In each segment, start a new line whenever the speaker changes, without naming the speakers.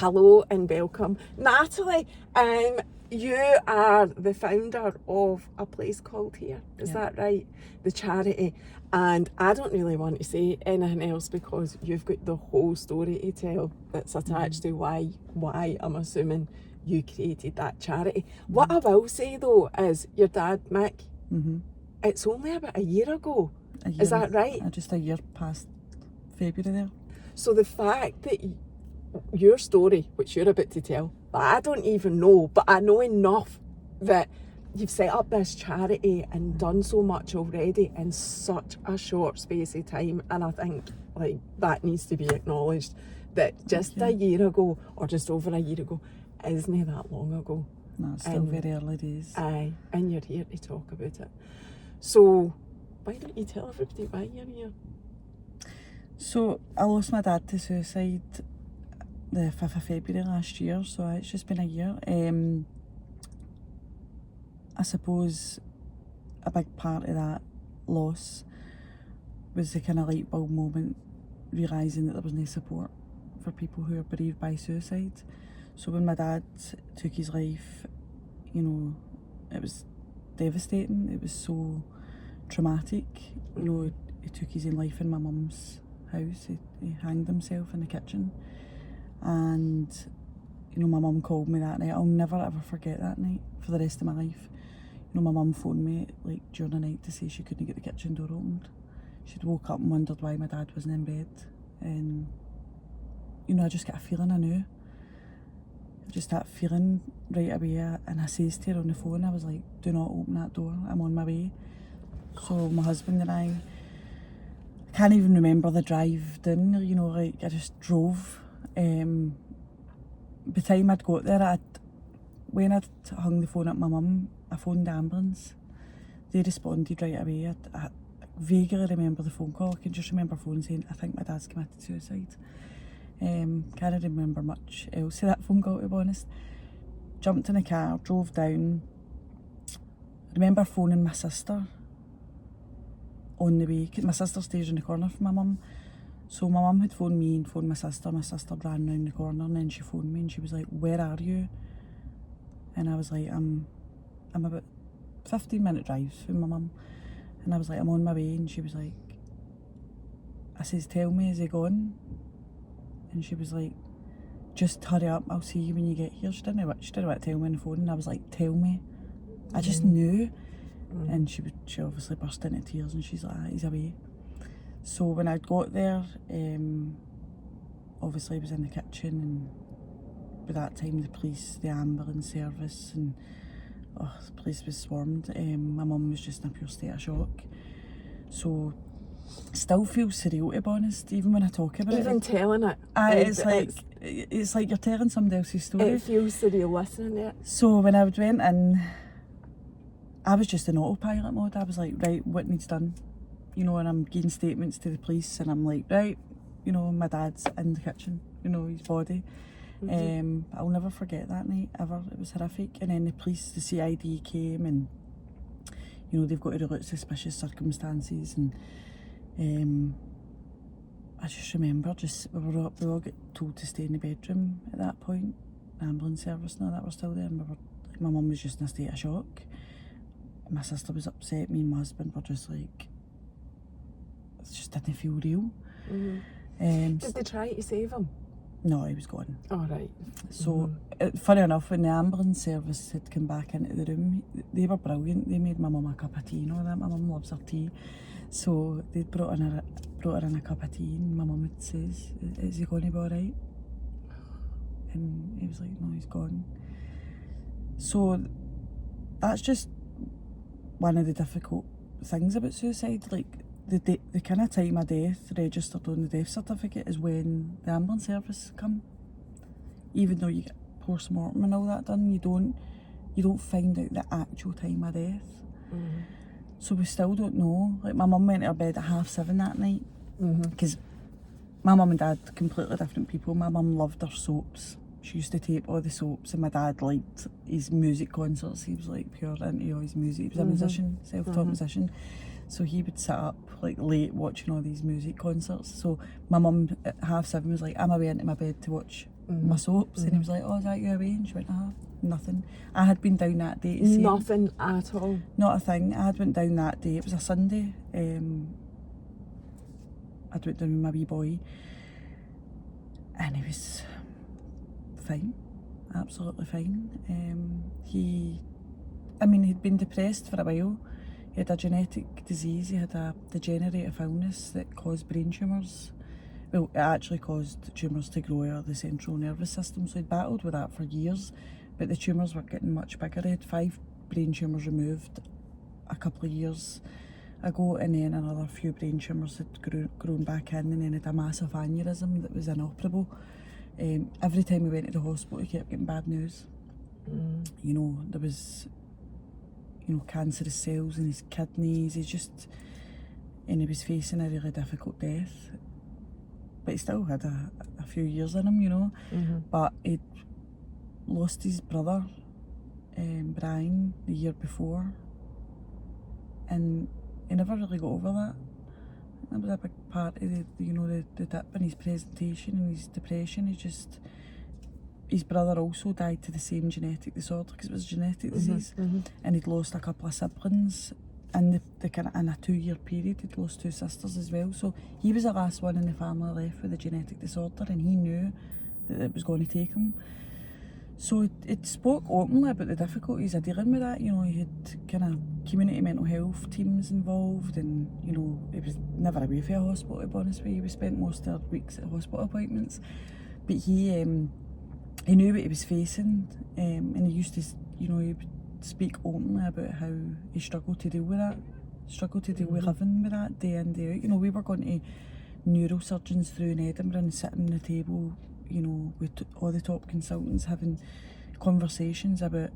Hello and welcome. Natalie, you are the founder of a place called Here, is that right? The charity. And I don't really want to say anything else because you've got the whole story to tell that's attached to why I'm assuming you created that charity. What I will say though is your dad, Mick, it's only about a year ago. Is that right?
Just a year past February there.
So the fact that your story, which you're about to tell, that I don't even know, but I know enough that you've set up this charity and done so much already in such a short space of time, and I think like that needs to be acknowledged, that just a year ago or just over a year ago isn't that long ago.
No, it's still very early days.
Aye, and you're here to talk about it. So why don't you tell everybody why you're here? So
I lost my dad to suicide the 5th of February last year, so it's just been a year. I suppose a big part of that loss was the kind of light bulb moment, realising that there was no support for people who are bereaved by suicide. So when my dad took his life, you know, it was devastating. It was so traumatic. You know, he took his own life in my mum's house. He hanged himself in the kitchen. And, you know, my mum called me that night. I'll never ever forget that night for the rest of my life. You know, my mum phoned me like during the night to say she couldn't get the kitchen door opened. She'd woke up and wondered why my dad wasn't in bed. And, you know, I just got a feeling I knew. Just that feeling right away. And I says to her on the phone, I was like, do not open that door, I'm on my way. So my husband and I can't even remember the drive down, you know, like I just drove. By the time I'd got there, when I'd hung the phone up my mum, I phoned the ambulance. They responded right away. I vaguely remember the phone call. I can just remember phone saying, I think my dad's committed suicide. Can't remember much else of that phone call, to be honest. Jumped in the car, drove down. I remember phoning my sister on the way, because my sister stays in the corner from my mum. So my mum had phoned me and phoned my sister. My sister ran round the corner and then she phoned me and she was like, where are you? And I was like, I'm about 15-minute drive from my mum. And I was like, I'm on my way. And she was like, I says, tell me, is he gone? And she was like, just hurry up, I'll see you when you get here. She didn't want to tell me on the phone, and I was like, tell me. I just knew. And she obviously burst into tears and she's like, he's away. So when I got there, obviously I was in the kitchen, and by that time the police, the ambulance service, and the place was swarmed. My mum was just in a pure state of shock. So still feels surreal, to be honest, even when I talk about it.
Even telling it.
It's like you're telling somebody else's story.
It feels surreal listening to it.
So when I went in, I was just in autopilot mode. I was like, right, what needs done? You know, and I'm giving statements to the police, and I'm like, right, you know, my dad's in the kitchen, you know, his body. I'll never forget that night, ever. It was horrific. And then the police, the CID came, and, you know, they've got to rule out suspicious circumstances. And I just remember, we all got told to stay in the bedroom at that point. The ambulance service and all that were still there, and my mum was just in a state of shock. My sister was upset, me and my husband were just like, it just didn't feel real.
Did they try to save him?
No, he was gone.
Oh, right.
So, funny enough, when the ambulance service had come back into the room, they were brilliant. They made my mum a cup of tea and all that. My mum loves her tea. So they brought her in a cup of tea, and my mum says, is he going to be alright? And he was like, no, he's gone. So that's just one of the difficult things about suicide. Like, the kind of time of death registered on the death certificate is when the ambulance service come. Even though you get post-mortem and all that done, you don't find out the actual time of death. So we still don't know. Like, my mum went to her bed at 7:30 that night, because my mum and dad, completely different people. My mum loved her soaps. She used to tape all the soaps, and my dad liked his music concerts. He was like pure into all his music. He was a musician, self-taught musician. So he would sit up like late watching all these music concerts. So my mum at 7:30 was like, I'm away into my bed to watch my soaps, and he was like, oh, is that you away? And she went, nothing. I had been down that day to see him.
Nothing at all.
Not a thing. I had went down that day. It was a Sunday. I'd went down with my wee boy, and he was fine, absolutely fine. He'd been depressed for a while. He had a genetic disease. He had a degenerative illness that caused brain tumours. Well, it actually caused tumours to grow out of the central nervous system, so he'd battled with that for years, but the tumours were getting much bigger. He had 5 brain tumours removed a couple of years ago, and then another few brain tumours had grown back in, and then had a massive aneurysm that was inoperable. Every time we went to the hospital, he kept getting bad news. You know, there was, cancerous cells in his kidneys. And he was facing a really difficult death. But he still had a few years in him, But he'd lost his brother, Brian, the year before. And he never really got over that. That was a big part of the dip in his presentation and his depression. His brother also died to the same genetic disorder, because it was a genetic disease, and he'd lost a couple of siblings in in a 2-year period. He'd lost 2 sisters as well, so he was the last one in the family left with a genetic disorder, and he knew that it was going to take him. So it spoke openly about the difficulties of dealing with that. He had kind of community mental health teams involved, and he was never away from a hospital, to be honest with you. We spent most of our weeks at hospital appointments, but he knew what he was facing, and he used to, he would speak openly about how he struggled to deal with that, with living with that day in, day out. We were going to neurosurgeons through in Edinburgh and sitting on the table, with all the top consultants, having conversations about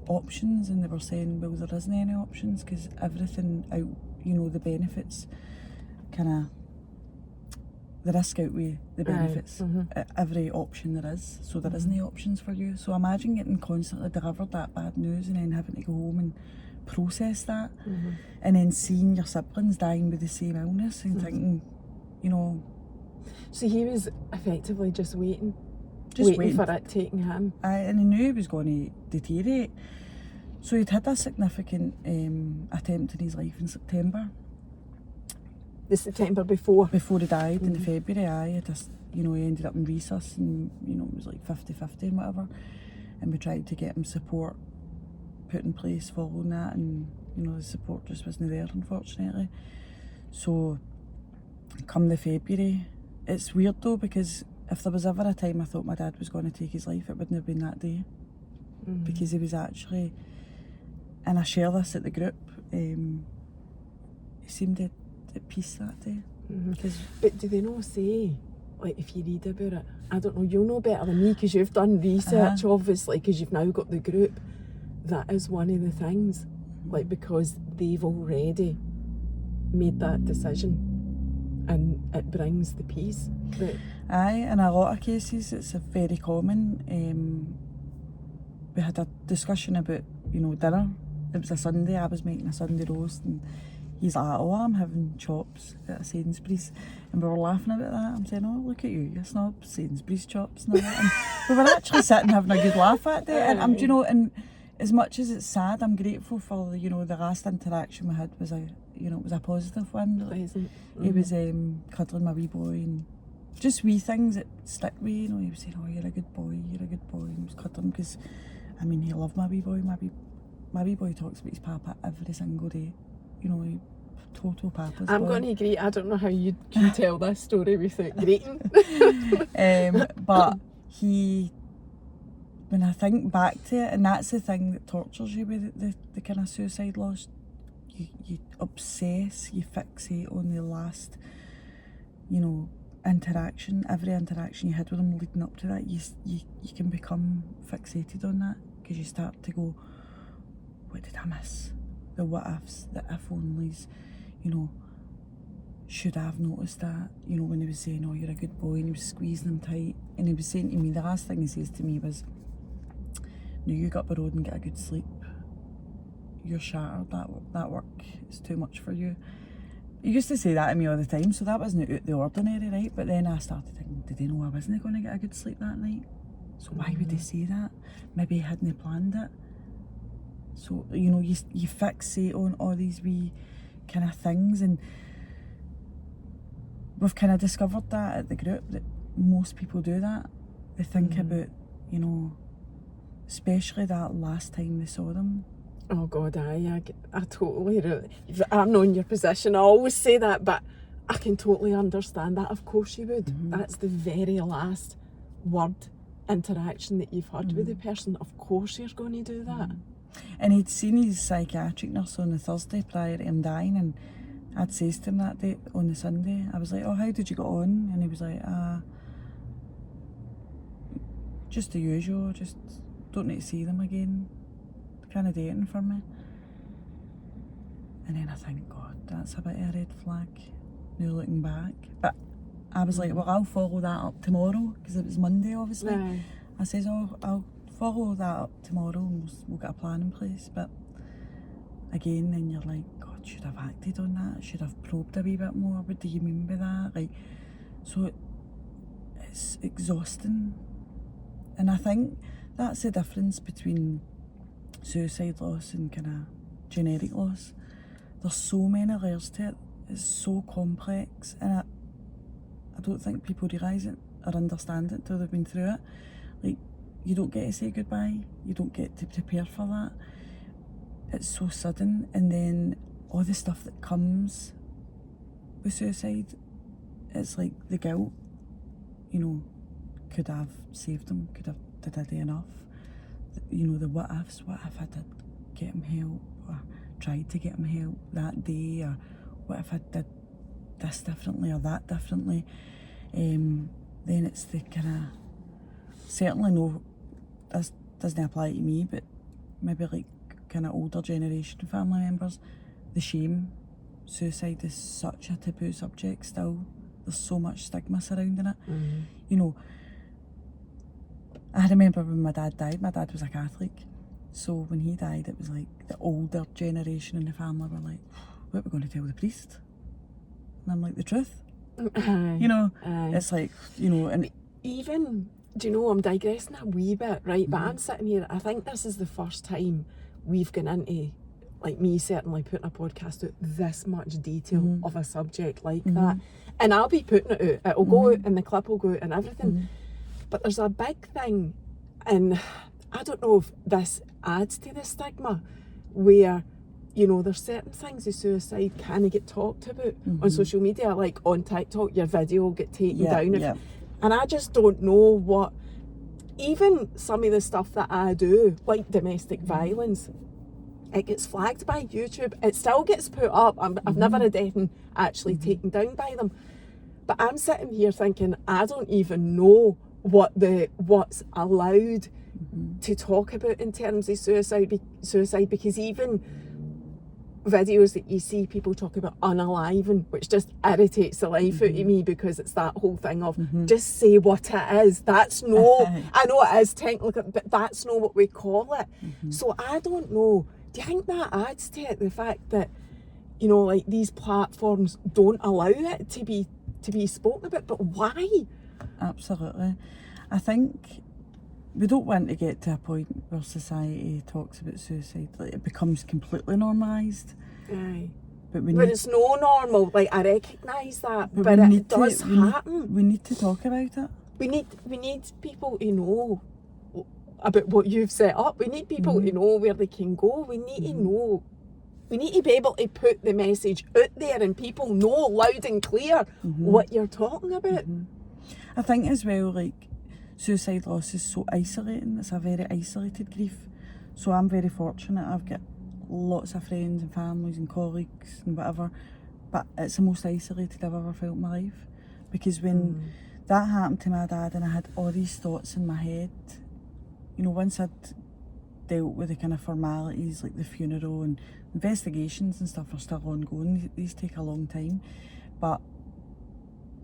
options, and they were saying, well, there isn't any options, because everything out, the benefits the risk outweigh the benefits at every option there is, so there isn't any options for you. So imagine getting constantly delivered that bad news, and then having to go home and process that, and then seeing your siblings dying with the same illness, and thinking,
So he was effectively just waiting for it taking him.
And he knew he was going to deteriorate. So he'd had a significant attempt in his life in September.
The September before?
Before he died, in February, he ended up in resus, and it was like 50-50 and whatever. And we tried to get him support put in place following that, and the support just wasn't there, unfortunately. So come the February, it's weird though, because if there was ever a time I thought my dad was going to take his life, it wouldn't have been that day, because he was actually, and I share this at the group, he seemed at peace that day.
But do they not say, like, if you read about it, I don't know, you'll know better than me, because you've done research, obviously, because you've now got the group, that is one of the things, like, because they've already made that decision, and it brings the peace. But
aye, in a lot of cases it's very common. We had a discussion about, dinner. It was a Sunday, I was making a Sunday roast, and he's like, oh, I'm having chops at a Sainsbury's, and we were laughing about that. I'm saying, oh, look at you, you snob, Sainsbury's chops and all that. And we were actually sitting having a good laugh that day, and and as much as it's sad, I'm grateful for the last interaction we had was it was a positive one.
Pleasant.
He was cuddling my wee boy, and just wee things that stick with you. He was saying, oh, you're a good boy, and he was cuddling, because he loved my wee boy. My wee boy talks about his papa every single day. He total papa's
I'm
boy.
going to greet, I don't know how you can tell this story without greeting.
But when I think back to it, and that's the thing that tortures you with the kind of suicide loss, you obsess, you fixate on the last, interaction, every interaction you had with them leading up to that. You can become fixated on that, because you start to go, what did I miss? The what ifs, the if onlys, should I have noticed that? When he was saying, oh, you're a good boy, and he was squeezing him tight, and he was saying to me, the last thing he says to me was, no, you get up the road and get a good sleep. You're shattered, that work is too much for you. He used to say that to me all the time, so that wasn't out the ordinary, right? But then I started thinking, did he know I wasn't going to get a good sleep that night? So why would he say that? Maybe he hadn't planned it. So, you know, you fixate on all these wee kind of things, and we've kind of discovered that at the group, that most people do that. They think about, you know, especially that last time they saw them.
Oh God, I totally, I've known your position, I always say that, but I can totally understand that. Of course you would. That's the very last word interaction that you've had with the person. Of course you're going to do that.
And he'd seen his psychiatric nurse on the Thursday prior to him dying, and I'd says to him that day on the Sunday, I was like, oh, how did you get on? And he was like, just the usual, just don't need to see them again. Kind of dating for me. And then I think, God, that's a bit of a red flag now looking back. But I was like, well, I'll follow that up tomorrow, because it was Monday obviously.
Right.
I says, oh, I'll follow that up tomorrow and we'll get a plan in place. But again, then you're like, God, should have acted on that, should have probed a wee bit more. What do you mean by that? Like, so it's exhausting. And I think that's the difference between suicide loss and kind of generic loss. There's so many layers to it. It's so complex, and I don't think people realise it or understand it till they've been through it. Like, you don't get to say goodbye, you don't get to prepare for that. It's so sudden, and then all the stuff that comes with suicide, it's like the guilt. You know, could I have saved him? Did I do enough? You know, the what ifs. What if I did get him help, or tried to get him help that day, or what if I did this differently or that differently? Then it's the kind of, certainly no, this doesn't apply to me, but maybe like kind of older generation family members, the shame. Suicide is such a taboo subject still. There's so much stigma surrounding it. You know, I remember when my dad died, my dad was a Catholic, so when he died it was like the older generation in the family were like, what are we going to tell the priest? And I'm like, the truth. You know, it's like, you know, and
even, do you know, I'm digressing a wee bit, right? But I'm sitting here, I think this is the first time we've gone into, like me certainly putting a podcast out this much detail of a subject like that. And I'll be putting it out, it'll go out and the clip will go out and everything. But there's a big thing, and I don't know if this adds to the stigma, where, you know, there's certain things of suicide can get talked about on social media, like on TikTok, your video will get taken down. And I just don't know what, even some of the stuff that I do, like domestic violence, it gets flagged by YouTube. It still gets put up. I've never had anything actually taken down by them. But I'm sitting here thinking, I don't even know what's allowed to talk about in terms of suicide, because even videos that you see people talk about unaliving, which just irritates the life out of me, because it's that whole thing of just say what it is. That's no, I know it is technical, but that's not what we call it. So I don't know. Do you think that adds to it, the fact that, you know, like these platforms don't allow it to be spoken about? But why?
Absolutely. I think we don't want to get to a point where society talks about suicide, like it becomes completely normalised.
Aye.
But
it's no normal, like I recognise that, but it does happen.
We need to talk about it.
We need people to know about what you've set up. We need people to know where they can go. We need to know. We need to be able to put the message out there and people know loud and clear what you're talking about.
I think as well, like, suicide loss is so isolating. It's a very isolated grief. So I'm very fortunate. I've got lots of friends and families and colleagues and whatever, but it's the most isolated I've ever felt in my life. Because when that happened to my dad and I had all these thoughts in my head, you know, once I'd dealt with the kind of formalities like the funeral, and investigations and stuff are still ongoing, these take a long time, but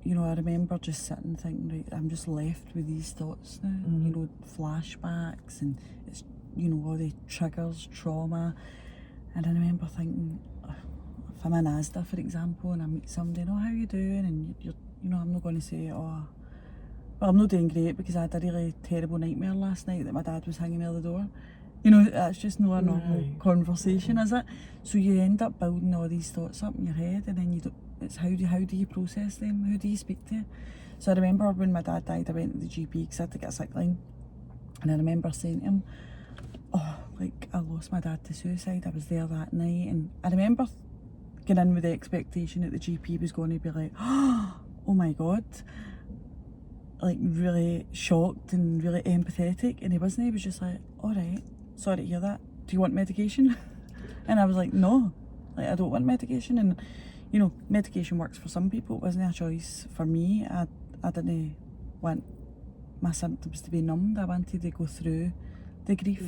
you know, I remember just sitting thinking, right, I'm just left with these thoughts now, you know, flashbacks, and it's, you know, all the triggers, trauma, and I remember thinking, if I'm in Asda, for example, and I meet somebody, oh, how you doing? And you're, you know, I'm not going to say, oh, well, I'm not doing great because I had a really terrible nightmare last night that my dad was hanging near the door. You know, that's just not a normal conversation, is it? So you end up building all these thoughts up in your head, and then you don't, it's how do you process them? Who do you speak to? So I remember when my dad died, I went to the GP because I had to get a sick line. And I remember saying to him, oh, like, I lost my dad to suicide. I was there that night. And I remember getting in with the expectation that the GP was going to be like, oh my God. Like, really shocked and really empathetic. And he wasn't. He was just like, all right, sorry to hear that. Do you want medication? And I was like, no, like, I don't want medication. And, you know, medication works for some people. It wasn't a choice for me. I didn't want my symptoms to be numbed. I wanted to go through the grief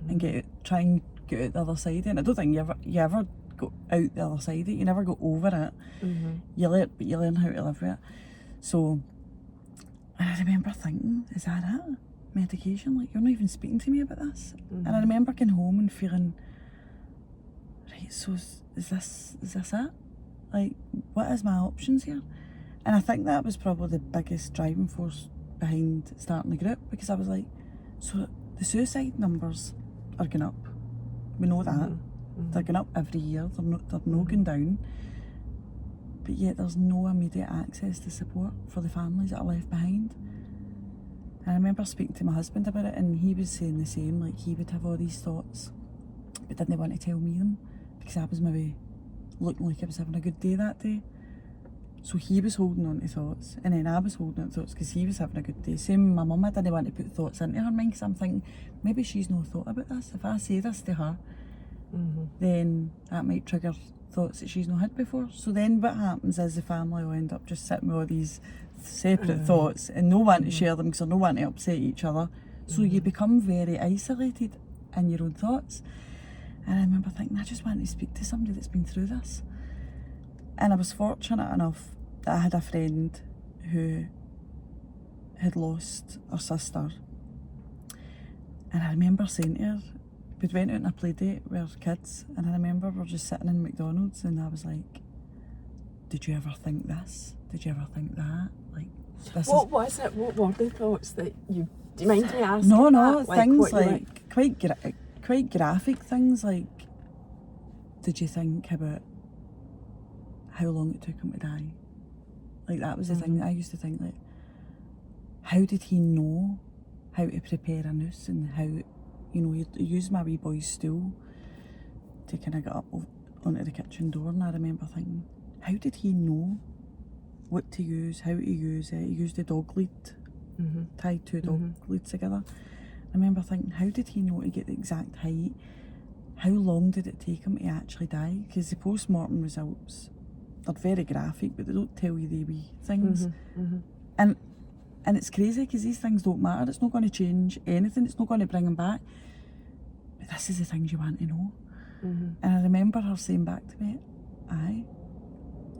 and try and get out the other side. And I don't think you ever go out the other side of it. You never go over it. You learn how to live with it. So I remember thinking, is that it? Medication? Like, you're not even speaking to me about this. And I remember getting home and feeling, right, so is this it? Like, what is my options here? And I think that was probably the biggest driving force behind starting the group, because I was like, so the suicide numbers are going up. We know that. They're going up every year. They're not going down. But yet there's no immediate access to support for the families that are left behind. And I remember speaking to my husband about it, and he was saying the same. Like, he would have all these thoughts, but didn't want to tell me them because I was maybe looking like I was having a good day that day. So he was holding on to thoughts, and then I was holding on to thoughts because he was having a good day. Same with my mum, I didn't want to put thoughts into her mind because I'm thinking, maybe she's no thought about this. If I say this to her, then that might trigger thoughts that she's not had before. So then what happens is the family will end up just sitting with all these separate thoughts and no one to share them because they're no one to upset each other. So you become very isolated in your own thoughts. And I remember thinking, I just want to speak to somebody that's been through this. And I was fortunate enough that I had a friend who had lost her sister. And I remember saying to her, we went out on a play date with our kids, and I remember we were just sitting in McDonald's, and I was like, did you ever think this? Did you ever think that? Like,
what was it? What were the thoughts that you... Do you mind me asking?
No,
that?
things like quite graphic things, like, did you think about how long it took him to die? Like, that was the thing that I used to think, like, how did he know how to prepare a noose, and how, you know, he used my wee boy's stool to kind of get up onto the kitchen door. And I remember thinking, how did he know what to use, how to use it? He used the dog lead, tied two dog leads together. I remember thinking, how did he know to get the exact height? How long did it take him to actually die? Because the post-mortem results, they're very graphic, but they don't tell you the wee things. And it's crazy because these things don't matter. It's not going to change anything. It's not going to bring him back. But this is the things you want to know. And I remember her saying back to me, aye,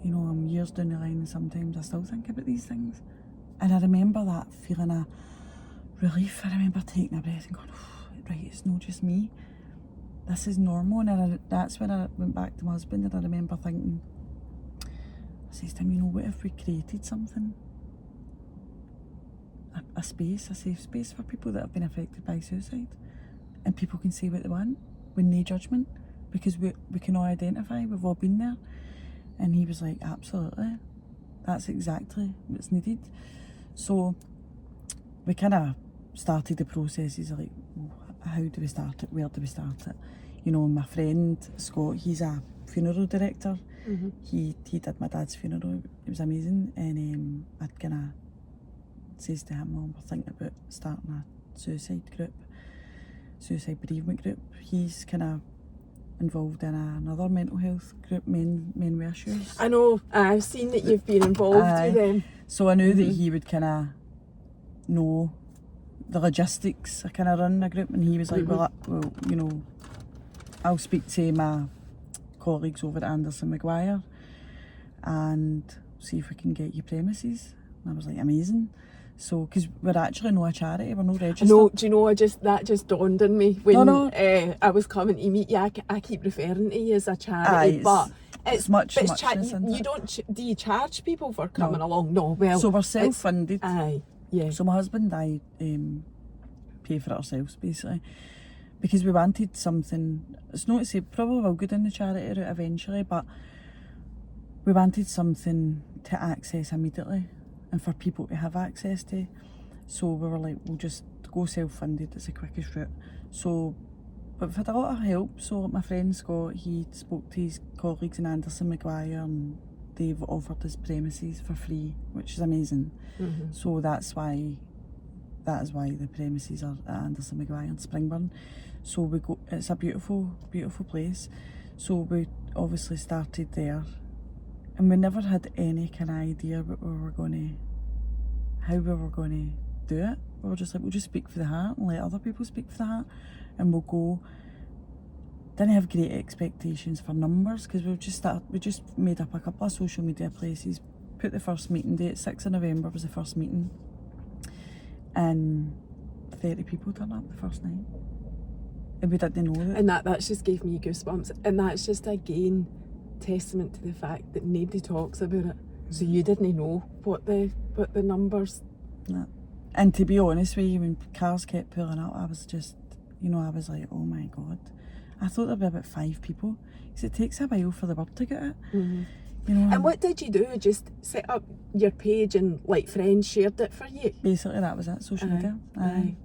you know, I'm years down the line and sometimes I still think about these things. And I remember that feeling of relief. I remember taking a breath and going, oh, right, it's not just me. This is normal. And that's when I went back to my husband, and I remember thinking, I says to him, you know, what if we created something? A space, a safe space for people that have been affected by suicide, and people can say what they want with no judgment, because we can all identify, we've all been there. And he was like, absolutely, that's exactly what's needed. So we kind of started the processes of like, how do we start it, where do we start it? You know, my friend Scott, he's a funeral director. He did my dad's funeral. It was amazing. And I'd kind of says to him, well, we're thinking about starting a suicide bereavement group. He's kind of involved in another mental health group, men with issues.
I know, I've seen that you've been involved with them.
So I knew that he would kind of know the logistics of kind of running a group, and he was like, well, you know, I'll speak to my colleagues over at Anderson Maguire and see if we can get you premises. And I was like, amazing. So, because we're actually not a charity, we're not registered.
No, do you know, that just dawned on me when I was coming to meet you. I keep referring to you as a charity, but
It's much
but
muchness, isn't
you
it?
don't do you charge people for coming along? No, well,
So we're self-funded.
Aye, yeah.
So my husband and I pay for it ourselves, basically, because we wanted something. It's not to say probably we'll go down the charity route eventually, but we wanted something to access immediately and for people to have access to. So we were like, we'll just go self-funded, it's the quickest route. So, but we've had a lot of help. So my friend Scott, he spoke to his colleagues in Anderson Maguire and they've offered his premises for free, which is amazing. So that is why the premises are at Anderson Maguire in Springburn. So we go, it's a beautiful, beautiful place. So we obviously started there and we never had any kind of idea what we were how we were going to do it. We were just like, we'll just speak for the heart and let other people speak for the heart, and we'll go. Didn't have great expectations for numbers because we just made up a couple of social media places, put the first meeting date, 6th of November was the first meeting, and 30 people turned up the first night. And we didn't know that.
And that just gave me goosebumps. And that's just again testament to the fact that nobody talks about it. So you didn't know what the numbers.
No. And to be honest with you, when cars kept pulling up, I was just, I was like, oh my God. I thought there'd be about 5 people. Because it takes a while for the word to get out.
And what did you do? Just set up your page and like friends shared it for you?
Basically that was it, social media.
Aye.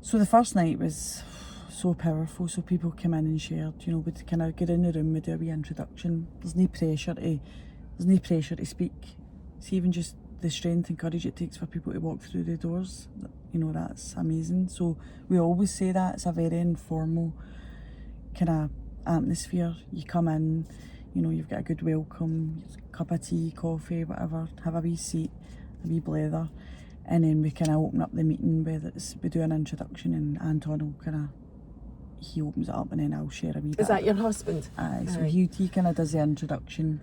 So the first night was so powerful. So people came in and shared, we'd kind of get in the room, we'd do a wee introduction. There's no pressure to speak. It's even just the strength and courage it takes for people to walk through the doors. That's amazing. So we always say that it's a very informal kind of atmosphere. You come in, you've got a good welcome, a cup of tea, coffee, whatever, have a wee seat, a wee blether, and then we kind of open up the meeting we do an introduction and Anton will he opens it up and then I'll share a wee bit.
Is that your husband?
Aye, so he kind of does the introduction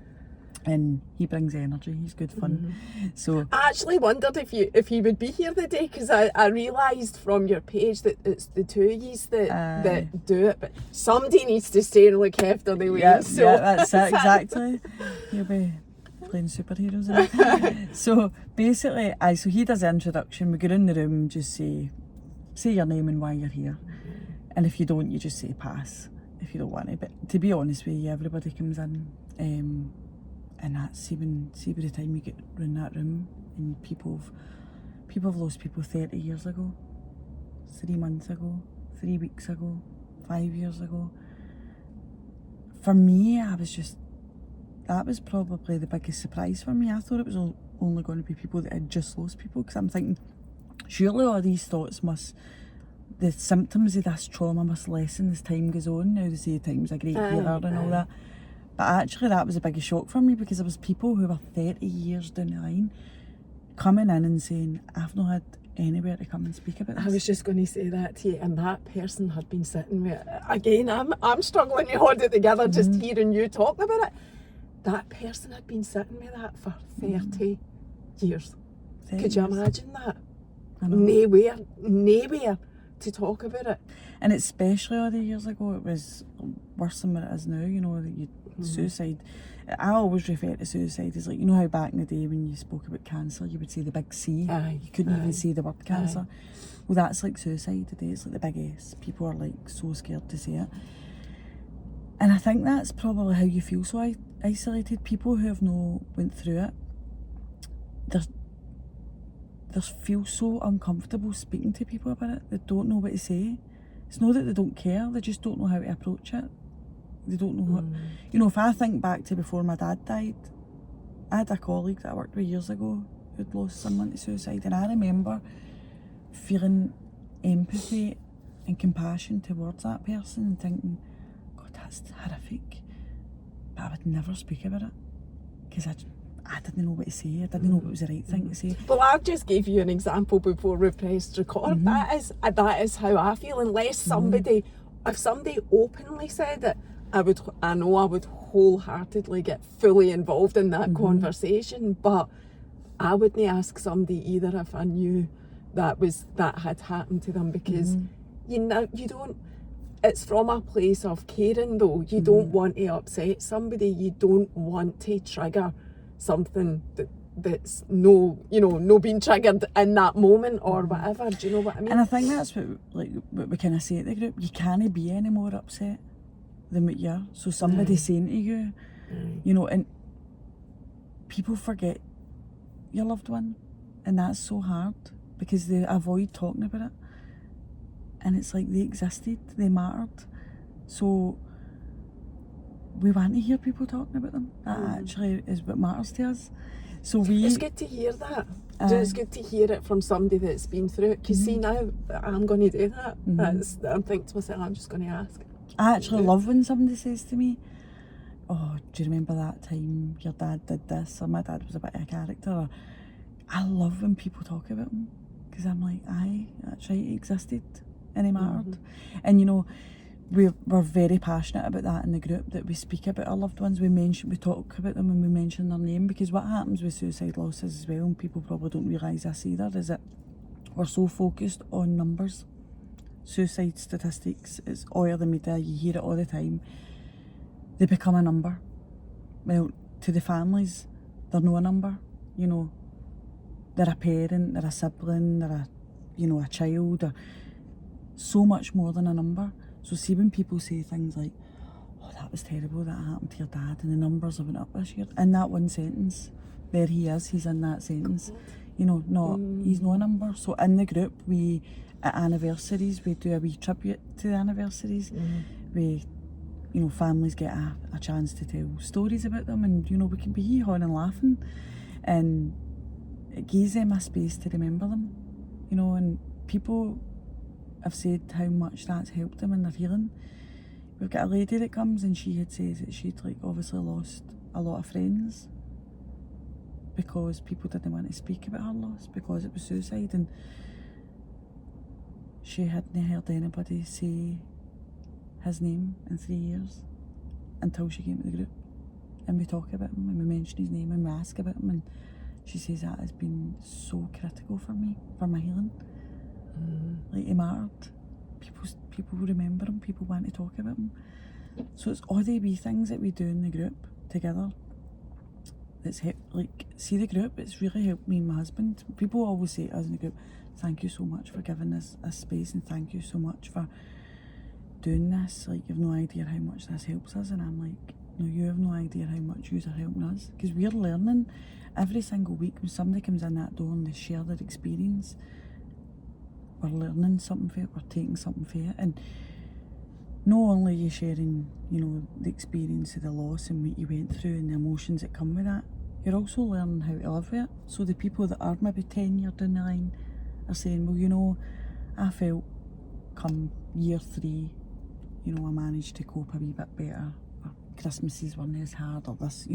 and he brings energy, he's good fun. So
I actually wondered if you would be here today because I realised from your page that it's the two of yous that do it, but somebody needs to stay and look after the way.
Yeah, that's it, exactly. He'll be playing superheroes in it. So basically, so he does the introduction, we go in the room, just say your name and why you're here, and if you don't, you just say pass if you don't want to. But to be honest with you, everybody comes in, and that's see by the time you get in that room, and people have lost people 30 years ago, 3 months ago, 3 weeks ago, 5 years ago. For me, that was probably the biggest surprise for me. I thought it was only going to be people that had just lost people, because I'm thinking, surely all these thoughts the symptoms of this trauma must lessen as time goes on. Now they say time's a great healer and all that. But actually that was a big shock for me, because there was people who were 30 years down the line coming in and saying, I've not had anywhere to come and speak about this.
I was just going to say that to you, and that person had been sitting with it. Again, I'm struggling to hold it together just hearing you talk about it. That person had been sitting with that for 30 years.
30
Could you
years.
imagine that?
I know.
Nowhere to talk about it.
And especially all the years ago, it was worse than what it is now, suicide. I always refer to suicide as like, how back in the day when you spoke about cancer, you would say the big C.
Aye,
You couldn't even say the word cancer.
Aye.
Well, that's like suicide today. It's like the big S. People are like so scared to say it. And I think that's probably how you feel so isolated. People who have went through it, they feel so uncomfortable speaking to people about it. They don't know what to say. It's not that they don't care, they just don't know how to approach it. They don't know what... if I think back to before my dad died, I had a colleague that I worked with years ago who'd lost someone to suicide, and I remember feeling empathy and compassion towards that person and thinking, God, that's horrific. But I would never speak about it, because I didn't know what to say. I didn't know what was the right thing to say.
Well, I just gave you an example before we pressed record. That is how I feel. Unless if somebody openly said it, I know I would wholeheartedly get fully involved in that conversation. But I wouldn't ask somebody either if I knew that had happened to them, because you don't. it's from a place of caring though. You don't want to upset somebody. You don't want to trigger something that's no being triggered in that moment or whatever. Do you know what I mean?
And I think that's what we kind of say at the group. You can't be any more upset than what you are. So somebody saying to you, and people forget your loved one, and that's so hard because they avoid talking about it. And it's like they existed, they mattered. So we want to hear people talking about them. That actually is what matters to us. So
it's good to hear that. It's good to hear it from somebody that's been through it. Because see, now I'm going to do that. I'm thinking to myself, I'm just going to ask.
I actually love when somebody says to me, oh, do you remember that time your dad did this? Or my dad was a bit of a character. Or, I love when people talk about him. Because I'm like, aye, that's right, he existed. And he mattered. And we're very passionate about that in the group, that we speak about our loved ones, we talk about them and we mention their name, because what happens with suicide losses as well, and people probably don't realise this either, is that we're so focused on numbers. Suicide statistics, it's all the media, you hear it all the time. They become a number. Well, to the families, they're not a number, They're a parent, they're a sibling, they're a child, or so much more than a number. So see when people say things like, oh, that was terrible, that happened to your dad, and the numbers have went up this year. In that one sentence, there he is, he's in that sentence. He's not a number. So in the group, we, at anniversaries, we do a wee tribute to the anniversaries. We, families get a chance to tell stories about them, and, we can be hee-hawing and laughing. And it gives them a space to remember them, and people have said how much that's helped them in their healing. We've got a lady that comes and she had said that she'd obviously lost a lot of friends because people didn't want to speak about her loss because it was suicide, and she hadn't heard anybody say his name in 3 years until she came to the group, and we talk about him and we mention his name and we ask about him, and she says that has been so critical for me, for my healing. Like, he mattered. People remember him, people want to talk about him. So it's all the wee things that we do in the group together that's see the group, it's really helped me and my husband. People always say to us in the group, thank you so much for giving us a space, and thank you so much for doing this. Like, you've no idea how much this helps us. And I'm like, no, you have no idea how much you are helping us, because we're learning every single week. When somebody comes in that door and they share their experience, we're learning something for it, we're taking something for it. And not only are you sharing, the experience of the loss and what you went through and the emotions that come with that, you're also learning how to live with it. So the people that are maybe 10 years down the line are saying, well, I felt come year 3, I managed to cope a wee bit better, or Christmases weren't as hard, or this,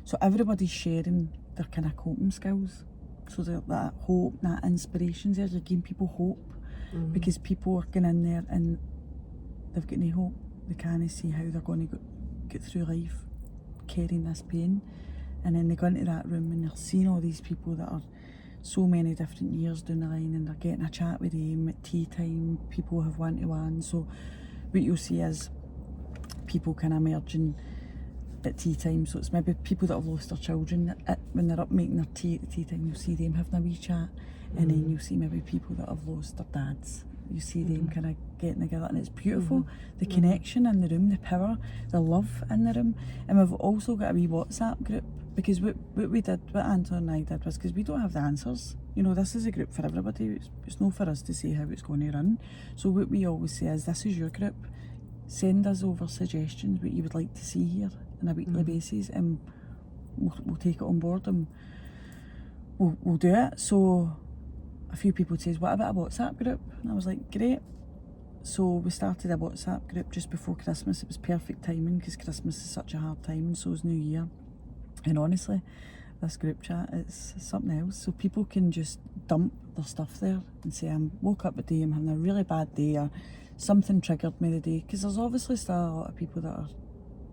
So everybody's sharing their kind of coping skills. So that hope, that inspiration's there, you're giving people hope, because people are going in there and they've got no hope. They can't see how they're going to get through life carrying this pain. And then they go into that room and they're seeing all these people that are so many different years down the line, and they're getting a chat with them at tea time. People have one-to-one. So what you'll see is people kind of merging at tea time. So it's maybe people that have lost their children, when they're up making their tea at the tea time, you'll see them having a wee chat. And then you'll see maybe people that have lost their dads, you see them kind of getting together, and it's beautiful. The connection in the room, the power, the love in the room. And we've also got a wee WhatsApp group, because what Anton and I did was, because we don't have the answers, this is a group for everybody, it's not for us to say how it's going to run. So what we always say is, this is your group, send us over suggestions, what you would like to see here on a weekly basis, and we'll take it on board, and we'll do it. So a few people says, what about a WhatsApp group? And I was like, great. So we started a WhatsApp group just before Christmas. It was perfect timing, because Christmas is such a hard time, and so is New Year. And honestly, this group chat, it's something else. So people can just dump their stuff there and say, I woke up today, I'm having a really bad day, or something triggered me today. Because there's obviously still a lot of people that are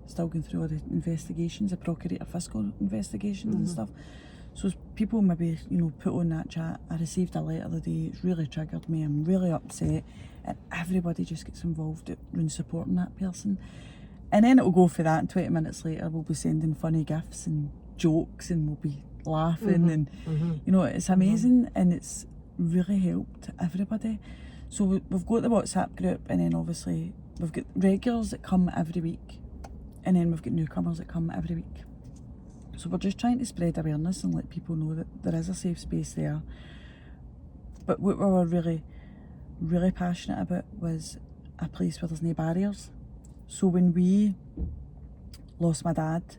still going through all the investigations, the procurator fiscal investigations and stuff. So as people maybe, put on that chat, I received a letter the day, it's really triggered me, I'm really upset, and everybody just gets involved in supporting that person. And then it'll go for that, and 20 minutes later we'll be sending funny gifs and jokes, and we'll be laughing, and it's amazing, and it's really helped everybody. So we've got the WhatsApp group, and then obviously we've got regulars that come every week, and then we've got newcomers that come every week. So we're just trying to spread awareness and let people know that there is a safe space there. But what we were really, really passionate about was a place where there's no barriers. So when we lost my dad,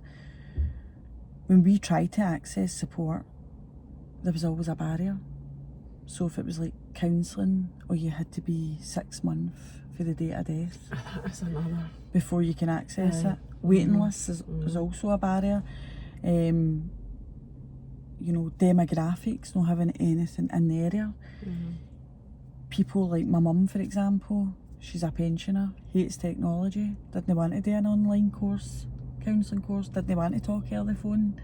when we tried to access support, there was always a barrier. So if it was like counselling, or you had to be 6 months for the date of death,
that's another,
before you can access it. Waiting lists is also a barrier. Demographics, not having anything in the area. People like my mum, for example, she's a pensioner, hates technology, didn't want to do an online course, counselling course, didn't want to talk on the phone,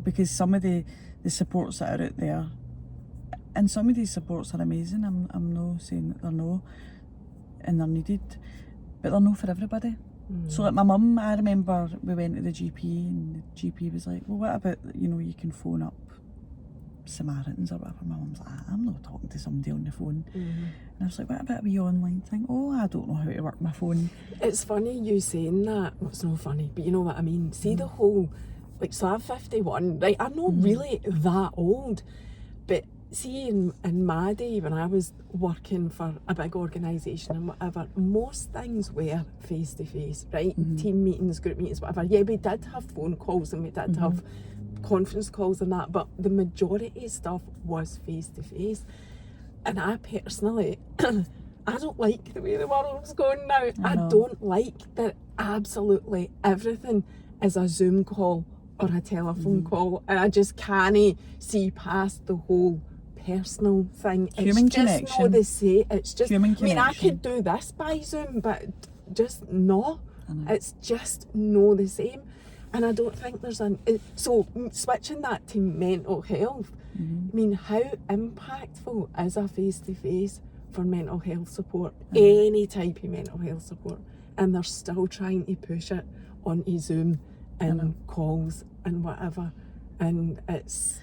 because some of the supports that are out there, and some of these supports are amazing, I'm not saying that they're not, and they're needed, but they're not for everybody. So like my mum, I remember we went to the GP, and the GP was like, well, what about, you can phone up Samaritans or whatever. My mum's like, I'm not talking to somebody on the phone. And I was like, what about a wee online thing? Oh, I don't know how to work my phone.
It's funny you saying that. Well, it's not funny, but you know what I mean. See the whole, so I'm 51, right? I'm not really that old, but see in my day when I was working for a big organisation and whatever, most things were face to face, right? Team meetings, group meetings, whatever. Yeah, we did have phone calls and we did have conference calls and that, but the majority of stuff was face to face. And I personally, I don't like the way the world's going now. I don't like that absolutely everything is a Zoom call or a telephone call, and I just can't see past the whole personal thing.
Human
it's just
connection.
Not the same. It's just
Human
connection. I
connection.
could do this by Zoom, but just no. It's just no the same. And I don't think there's so switching that to mental health, I mean, how impactful is a face-to-face for mental health support, any type of mental health support, and they're still trying to push it onto Zoom and calls and whatever, and it's...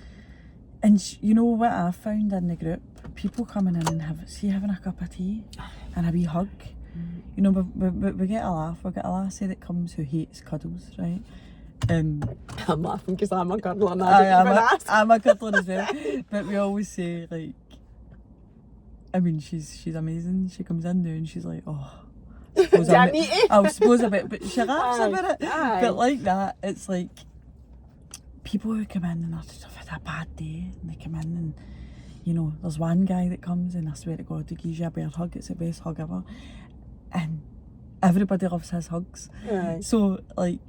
And you know what I found in the group? People coming in and having a cup of tea and a wee hug. We get a laugh. We get a lassie that comes who hates cuddles, right? I'm
laughing because I'm a cuddler and
I'm a cuddler as well. But we always say, like, I mean, she's amazing. She comes in now and she's like, oh, I suppose a bit, but she laughs about it. But like that, it's like people who come in and have had a bad day, and they come in and, there's one guy that comes and I swear to God, he gives you a bear hug. It's the best hug ever. And everybody loves his hugs. So, like,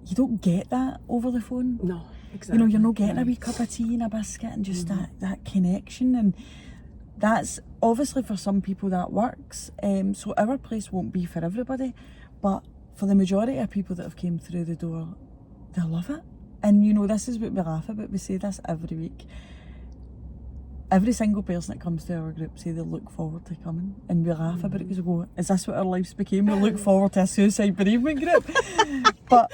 you don't get that over the phone.
No, exactly.
You're not getting a wee cup of tea and a biscuit and just that connection, and that's obviously for some people that works. So our place won't be for everybody, but for the majority of people that have came through the door, they love it. And this is what we laugh about. We say this every week. Every single person that comes to our group say they look forward to coming, and we laugh about it because we go, is this what our lives became? We look forward to a suicide bereavement group. But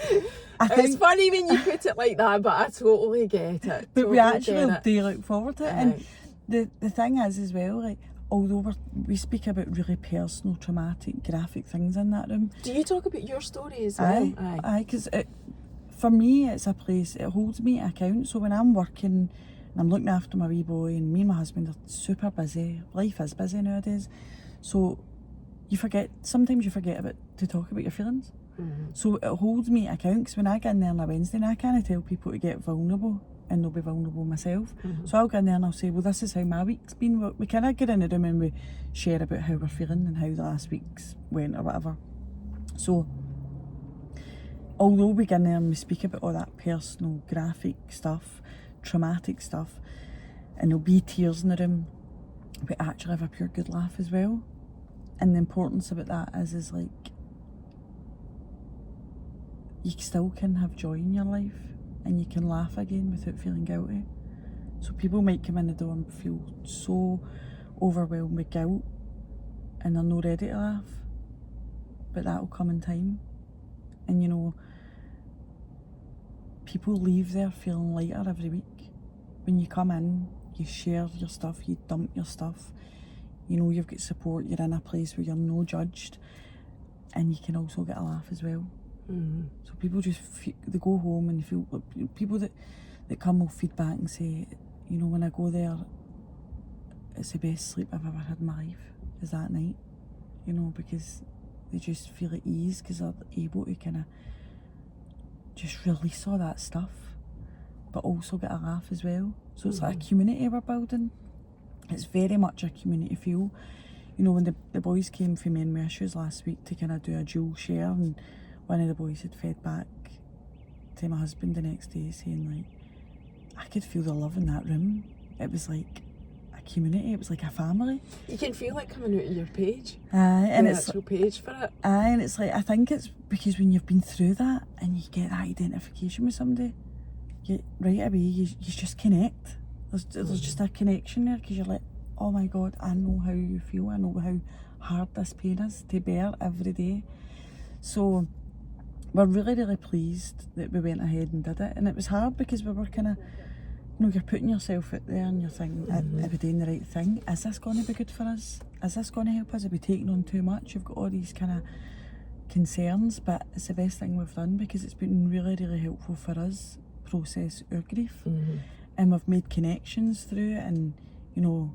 I think
it's funny when you put it like that, but I totally get it.
But we actually do look forward to it. And the thing is as well, like, although we speak about really personal, traumatic, graphic things in that room.
Do you talk about your story as well?
Aye, because for me it's a place, it holds me to account. So when I'm working and I'm looking after my wee boy, and me and my husband are super busy, life is busy nowadays, so sometimes you forget to talk about your feelings. So it holds me to account, because when I get in there on a Wednesday, I can't tell people to get vulnerable and not be vulnerable myself. So I'll go in there and I'll say, well, this is how my week's been. We kind of get in the room and we share about how we're feeling and how the last week's went or whatever. So although we get in there and we speak about all that personal, graphic stuff, traumatic stuff, and there'll be tears in the room, we actually have a pure good laugh as well. And the importance about that is like, you still can have joy in your life, and you can laugh again without feeling guilty. So people might come in the door and feel so overwhelmed with guilt and they're not ready to laugh, but that will come in time. And you know, people leave there feeling lighter every week. When you come in, you share your stuff, you dump your stuff, you know you've got support, you're in a place where you're no judged, and you can also get a laugh as well. So people just they go home and feel, people that come will feedback and say, you know, when I go there, it's the best sleep I've ever had in my life, is that night, you know, because they just feel at ease because they're able to kind of just release all that stuff, but also get a laugh as well. So it's like a community we're building. It's very much a community feel. You know, when the boys came from Men with Issues last week to kind of do a dual share, and one of the boys had fed back to my husband the next day saying, like, I could feel the love in that room. It was like a community, it was like a family.
You can feel it coming out of your page.
And
the
it's
actual page for it.
And it's like, I think it's because when you've been through that and you get that identification with somebody, you, right away you just connect. There's just a connection there because you're like, oh my God, I know how you feel, I know how hard this pain is to bear every day. So we're really, really pleased that we went ahead and did it. And it was hard because we were kind of, you know, you're putting yourself out there and you're thinking, are we doing the right thing? Is this going to be good for us? Is this going to help us? Are we taking on too much? You've got all these kind of concerns, but it's the best thing we've done because it's been really, really helpful for us process our grief. And we've made connections through it, and, you know,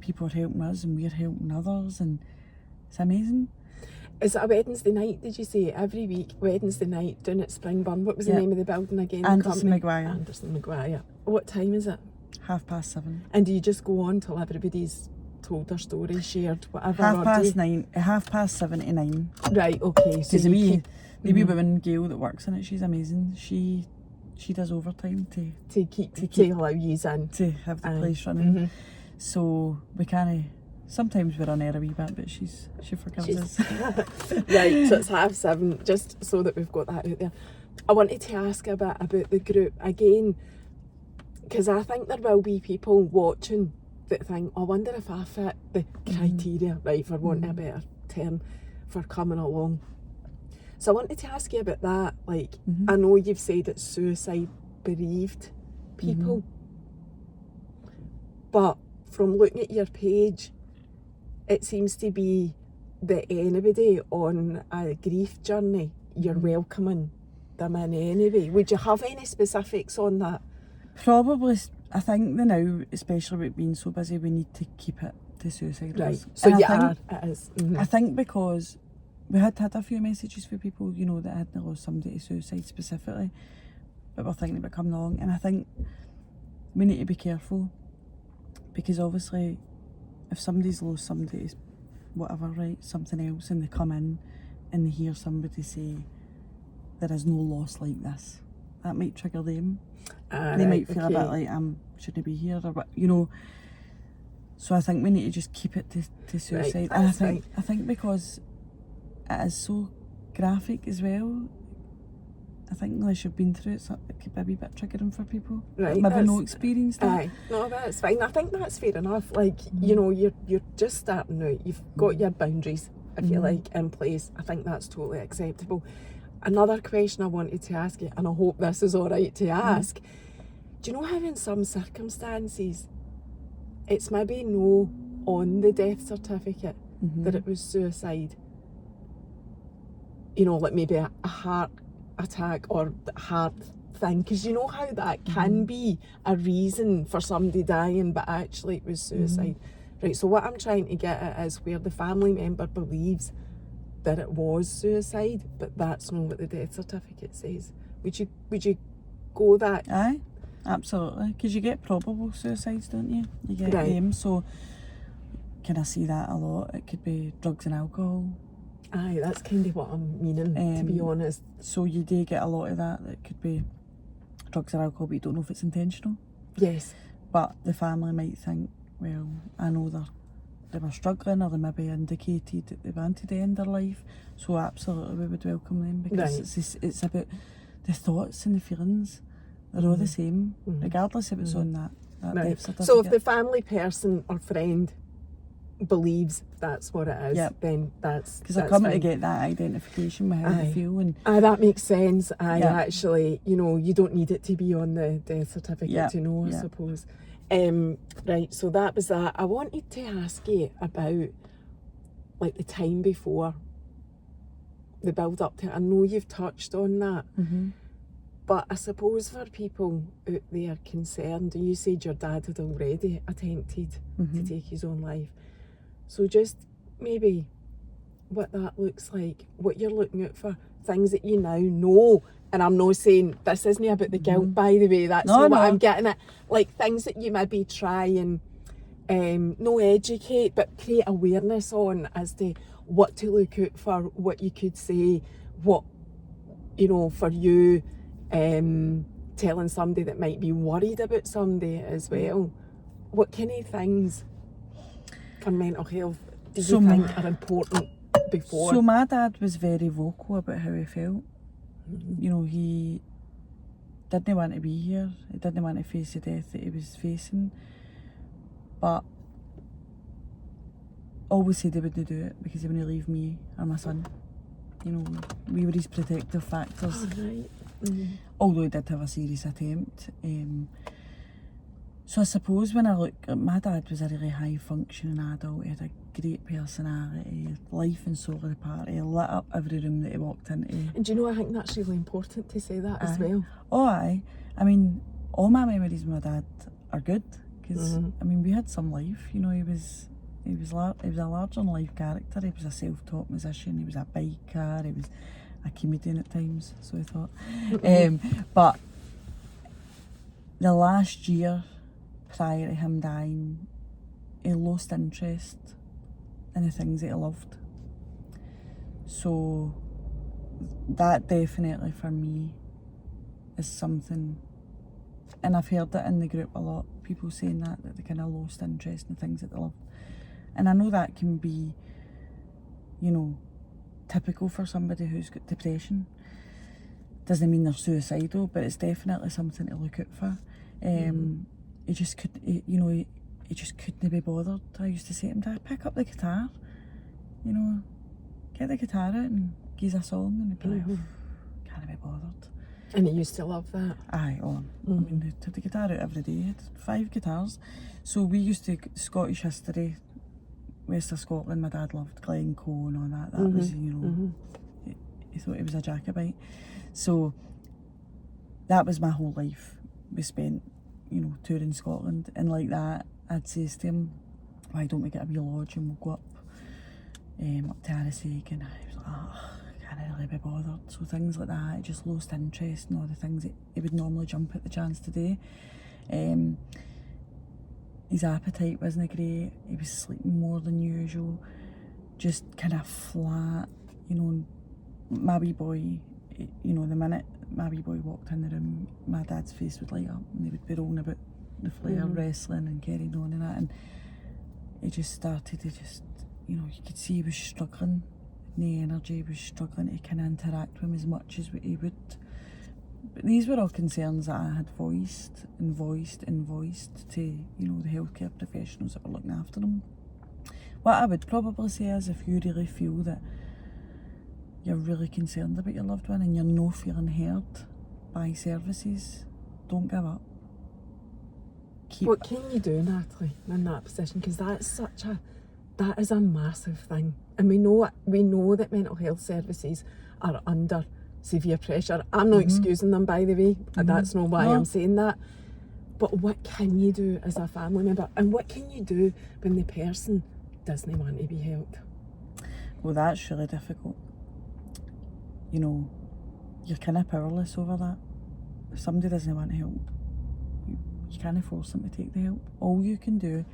people are helping us and we're helping others, and it's amazing.
Is it a Wednesday night, did you say? Every week, Wednesday night, down at Springburn. What was the name of the building again?
Anderson Maguire.
Anderson Maguire. What time is it?
7:30.
And do you just go on till everybody's told their story, shared, whatever?
7:30 to 9.
Right, okay. So
the wee woman, Gail, that works in it, she's amazing. She does overtime
to allow you in.
To have the place running. So we kind of, sometimes we run her a wee bit, but she forgives us.
Right, so it's 7:30, just so that we've got that out there. I wanted to ask a bit about the group again, because I think there will be people watching that think, I wonder if I fit the criteria, right, for wanting a better term, for coming along. So I wanted to ask you about that. Like, I know you've said it's suicide bereaved people, but from looking at your page, it seems to be that anybody on a grief journey, you're welcoming them in anyway. Would you have any specifics on that?
Probably. I think the now, especially with being so busy, we need to keep it to suicide.
Right, so it is.
I think because we had a few messages for people, you know, that hadn't lost somebody to suicide specifically, but we're thinking about coming along, and I think we need to be careful, because obviously if somebody's lost somebody to whatever, right, something else, and they come in and they hear somebody say there is no loss like this, that might trigger them. They might feel a bit like, shouldn't be here, or what, you know. So I think we need to just keep it to suicide.
Right,
and I think because it is so graphic as well, I think unless you've been through it, it could be a wee bit triggering for people.
Right,
maybe no experience that.
Aye, no, that's fine. I think that's fair enough. Like, you know, you're just starting out. You've got your boundaries, if you like, in place. I think that's totally acceptable. Another question I wanted to ask you, and I hope this is all right to ask. Do you know how in some circumstances it's maybe no on the death certificate that it was suicide? You know, like maybe a heart attack or heart thing, because you know how that can be a reason for somebody dying, but actually it was suicide. Right, so what I'm trying to get at is where the family member believes that it was suicide, but that's not what the death certificate says. Would you go that?
Aye, absolutely, because you get probable suicides, don't you? You get them, so can I see that a lot? It could be drugs and alcohol.
Aye, that's kind of what I'm meaning, to be honest.
So you do get a lot of that. It could be drugs or alcohol, but you don't know if it's intentional.
Yes.
But the family might think, well, I know they were struggling, or they maybe indicated that they wanted to end their life. So absolutely we would welcome them, because it's about the thoughts and the feelings are all the same, regardless if it's on that
Right.
death certificate.
So if the family person or friend believes that's what it is, then that's
because they're coming
fine.
to get that identification with how they feel. And
that makes sense.
Yeah.
Actually, you know, you don't need it to be on the death certificate to know, I suppose. Right, so that was that. I wanted to ask you about like the time before the build up to it. I know you've touched on that. But I suppose for people out there concerned, you said your dad had already attempted to take his own life. So just maybe what that looks like, what you're looking out for, things that you now know. And I'm not saying this isn't about the guilt, by the way. That's not what I'm getting at. Like things that you maybe try and no educate, but create awareness on as to what to look out for, what you could say, what, you know, for you. Telling somebody that might be worried about somebody as well. What kind of things for mental health do you think are important before?
So my dad was very vocal about how he felt. You know, he didn't want to be here. He didn't want to face the death that he was facing. But always said he wouldn't do it because he wouldn't leave me or my son. You know, we were his protective factors. Although he did have a serious attempt. So I suppose when I look at my dad was a really high functioning adult. He had a great personality, life and soul of the party. He lit up every room that he walked into.
And do you know, I think that's really important to say that as well.
Oh, aye. I mean, all my memories of my dad are good because I mean we had some life. You know, he was a larger than life character. He was a self-taught musician. He was a biker. He was a comedian at times, so I thought. But the last year prior to him dying, he lost interest in the things that he loved. So that definitely for me is something, and I've heard that in the group a lot, people saying that they kind of lost interest in things that they loved. And I know that can be, you know, typical for somebody who's got depression. Doesn't mean they're suicidal, but it's definitely something to look out for. He just couldn't be bothered. I used to say to him, Dad, pick up the guitar, you know, get the guitar out and give us a song, and he'd be like, can't be bothered.
And he used to love that.
Aye, I mean, he had the guitar out every day. He had 5 guitars. So we used to Scottish history, West of Scotland. My dad loved Glencoe and all that. That was, you know, he thought he was a Jacobite. So that was my whole life. We spent, you know, touring Scotland, and like that, I'd say to him, why don't we get a wee lodge and we'll go up to Arisaig, and I was like, I can't really be bothered. So things like that, he just lost interest in all the things that he would normally jump at the chance to do. His appetite wasn't great, he was sleeping more than usual, just kind of flat, you know. My wee boy, you know, the minute my wee boy walked in the room, my dad's face would light up and he would be rolling about the floor, wrestling and carrying on and that, and he just started to just, you know, you could see he was struggling, no energy, he was struggling to kind of interact with him as much as he would. But these were all concerns that I had voiced to, you know, the healthcare professionals that were looking after him. What I would probably say is, if you really feel that you're really concerned about your loved one and you're not feeling heard by services, don't give up.
What can you do, Natalie, in that position? Because that is a massive thing. And we know that mental health services are under severe pressure. I'm not excusing them, by the way. That's not why I'm saying that. But what can you do as a family member? And what can you do when the person doesn't want to be helped?
Well, that's really difficult. You know, you're kind of powerless over that. If somebody doesn't want help, you can't force them to take the help. All you can do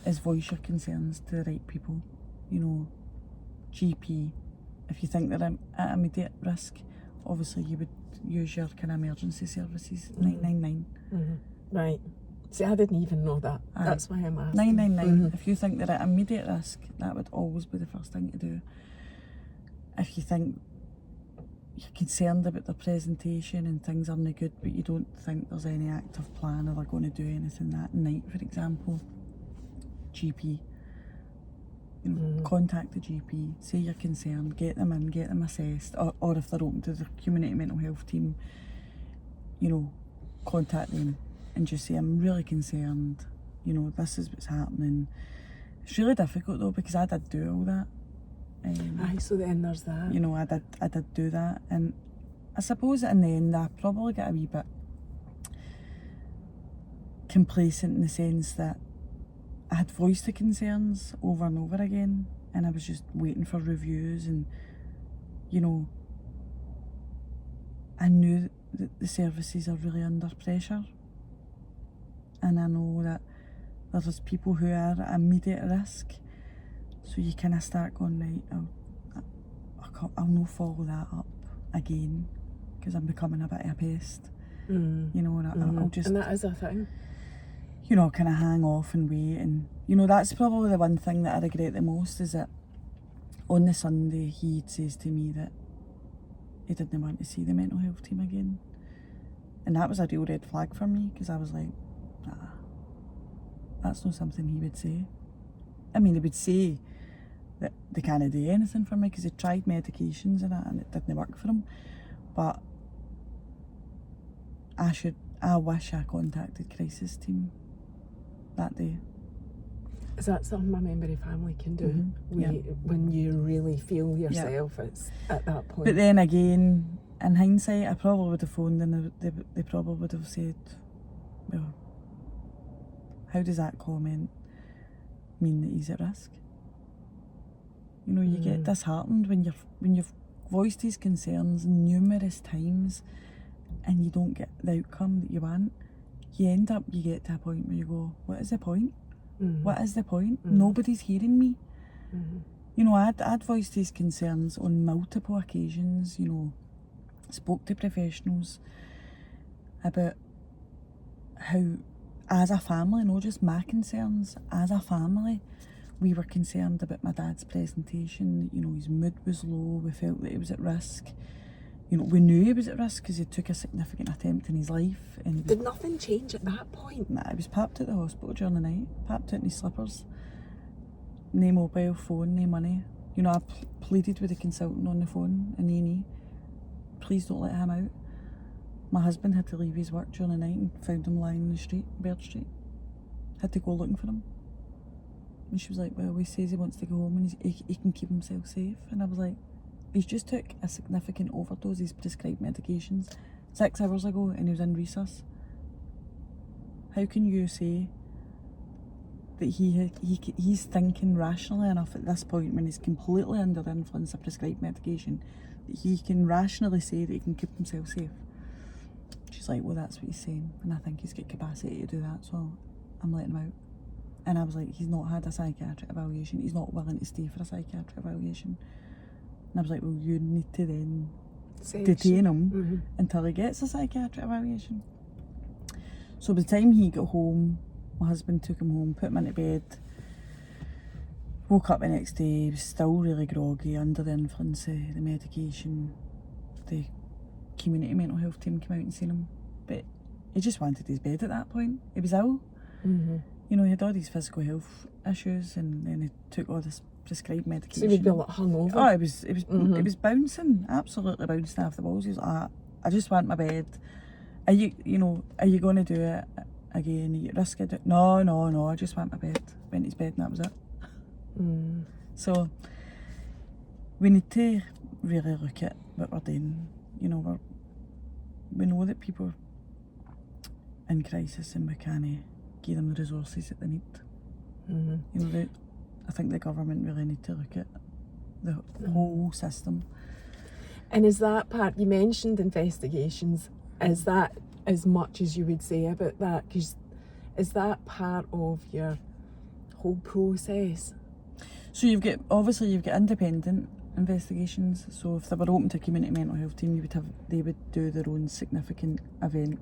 is voice your concerns to the right people. You know, GP. If you think they're at immediate risk, obviously you would use your kind of emergency services, 999.
Right. See, I didn't even know that.
Aye.
That's why I'm asking.
999. If you think they're at immediate risk, that would always be the first thing to do. If you think you're concerned about their presentation and things aren't good, but you don't think there's any active plan or they're going to do anything that night, for example. GP. Contact the GP, say you're concerned, get them in, get them assessed, or if they're open to the community mental health team, contact them and just say, I'm really concerned, this is what's happening. It's really difficult though, because I did do all that.
Aye, so then there's that.
I did do that, and I suppose in the end I probably got a wee bit complacent in the sense that I had voiced the concerns over and over again, and I was just waiting for reviews, and I knew that the services are really under pressure, and I know that there's people who are at immediate risk, so you kind of start going, right, I'll not follow that up again because I'm becoming a bit of a pest, and I'll just,
and that is a thing,
kind of hang off and wait. And that's probably the one thing that I regret the most, is that on the Sunday he says to me that he didn't want to see the mental health team again, and that was a real red flag for me, because I was like, nah, that's not something he would say. I mean, he would say that they can't do anything for me because he tried medications and that and it didn't work for him, but I wish I contacted crisis team that day.
Is that something a member of family can do when you really feel yourself it's at that point?
But then again, in hindsight, I probably would have phoned and they probably would have said, well, how does that comment mean that he's at risk? You get disheartened when you've voiced these concerns numerous times and you don't get the outcome that you want. You get to a point where you go, what is the point? What is the point? Nobody's hearing me. I'd voiced these concerns on multiple occasions, spoke to professionals about how, as a family, not just my concerns, as a family, we were concerned about my dad's presentation. His mood was low, we felt that he was at risk. We knew he was at risk because he took a significant attempt in his life. And
did nothing change at that point?
Nah, he was papped at the hospital during the night, papped out in his slippers. No mobile phone, no money. I pleaded with the consultant on the phone in A&E, please don't let him out. My husband had to leave his work during the night and found him lying in the street, Bird Street. Had to go looking for him. And she was like, well, he says he wants to go home and he can keep himself safe. And I was like, he's just took a significant overdose. He's prescribed medications 6 hours ago and he was in resus. How can you say that he's thinking rationally enough at this point, when he's completely under the influence of prescribed medication, that he can rationally say that he can keep himself safe? She's like, well, that's what he's saying, and I think he's got capacity to do that, so I'm letting him out. And I was like, he's not had a psychiatric evaluation, he's not willing to stay for a psychiatric evaluation. And I was like, well, you need to then detain him until he gets a psychiatric evaluation. So by the time he got home, my husband took him home, put him into bed, woke up the next day, he was still really groggy, under the influence of the medication. The community mental health team came out and seen him, but he just wanted his bed at that point. He was ill. He had all these physical health issues, and then he took all this prescribed medication.
So he would be like hungover?
Oh, it was bouncing, absolutely bouncing off the walls. He was like, I just want my bed. Are you going to do it again? Are you at risk of it? No, I just want my bed. Went to his bed and that was it. So we need to really look at what we're doing. We know that people are in crisis and we can't give them the resources that they need. I think the government really need to look at the whole system.
And is that part, you mentioned investigations, is that as much as you would say about that? Because is that part of your whole process?
So you've got independent investigations. So if they were open to community mental health team, they would do their own significant event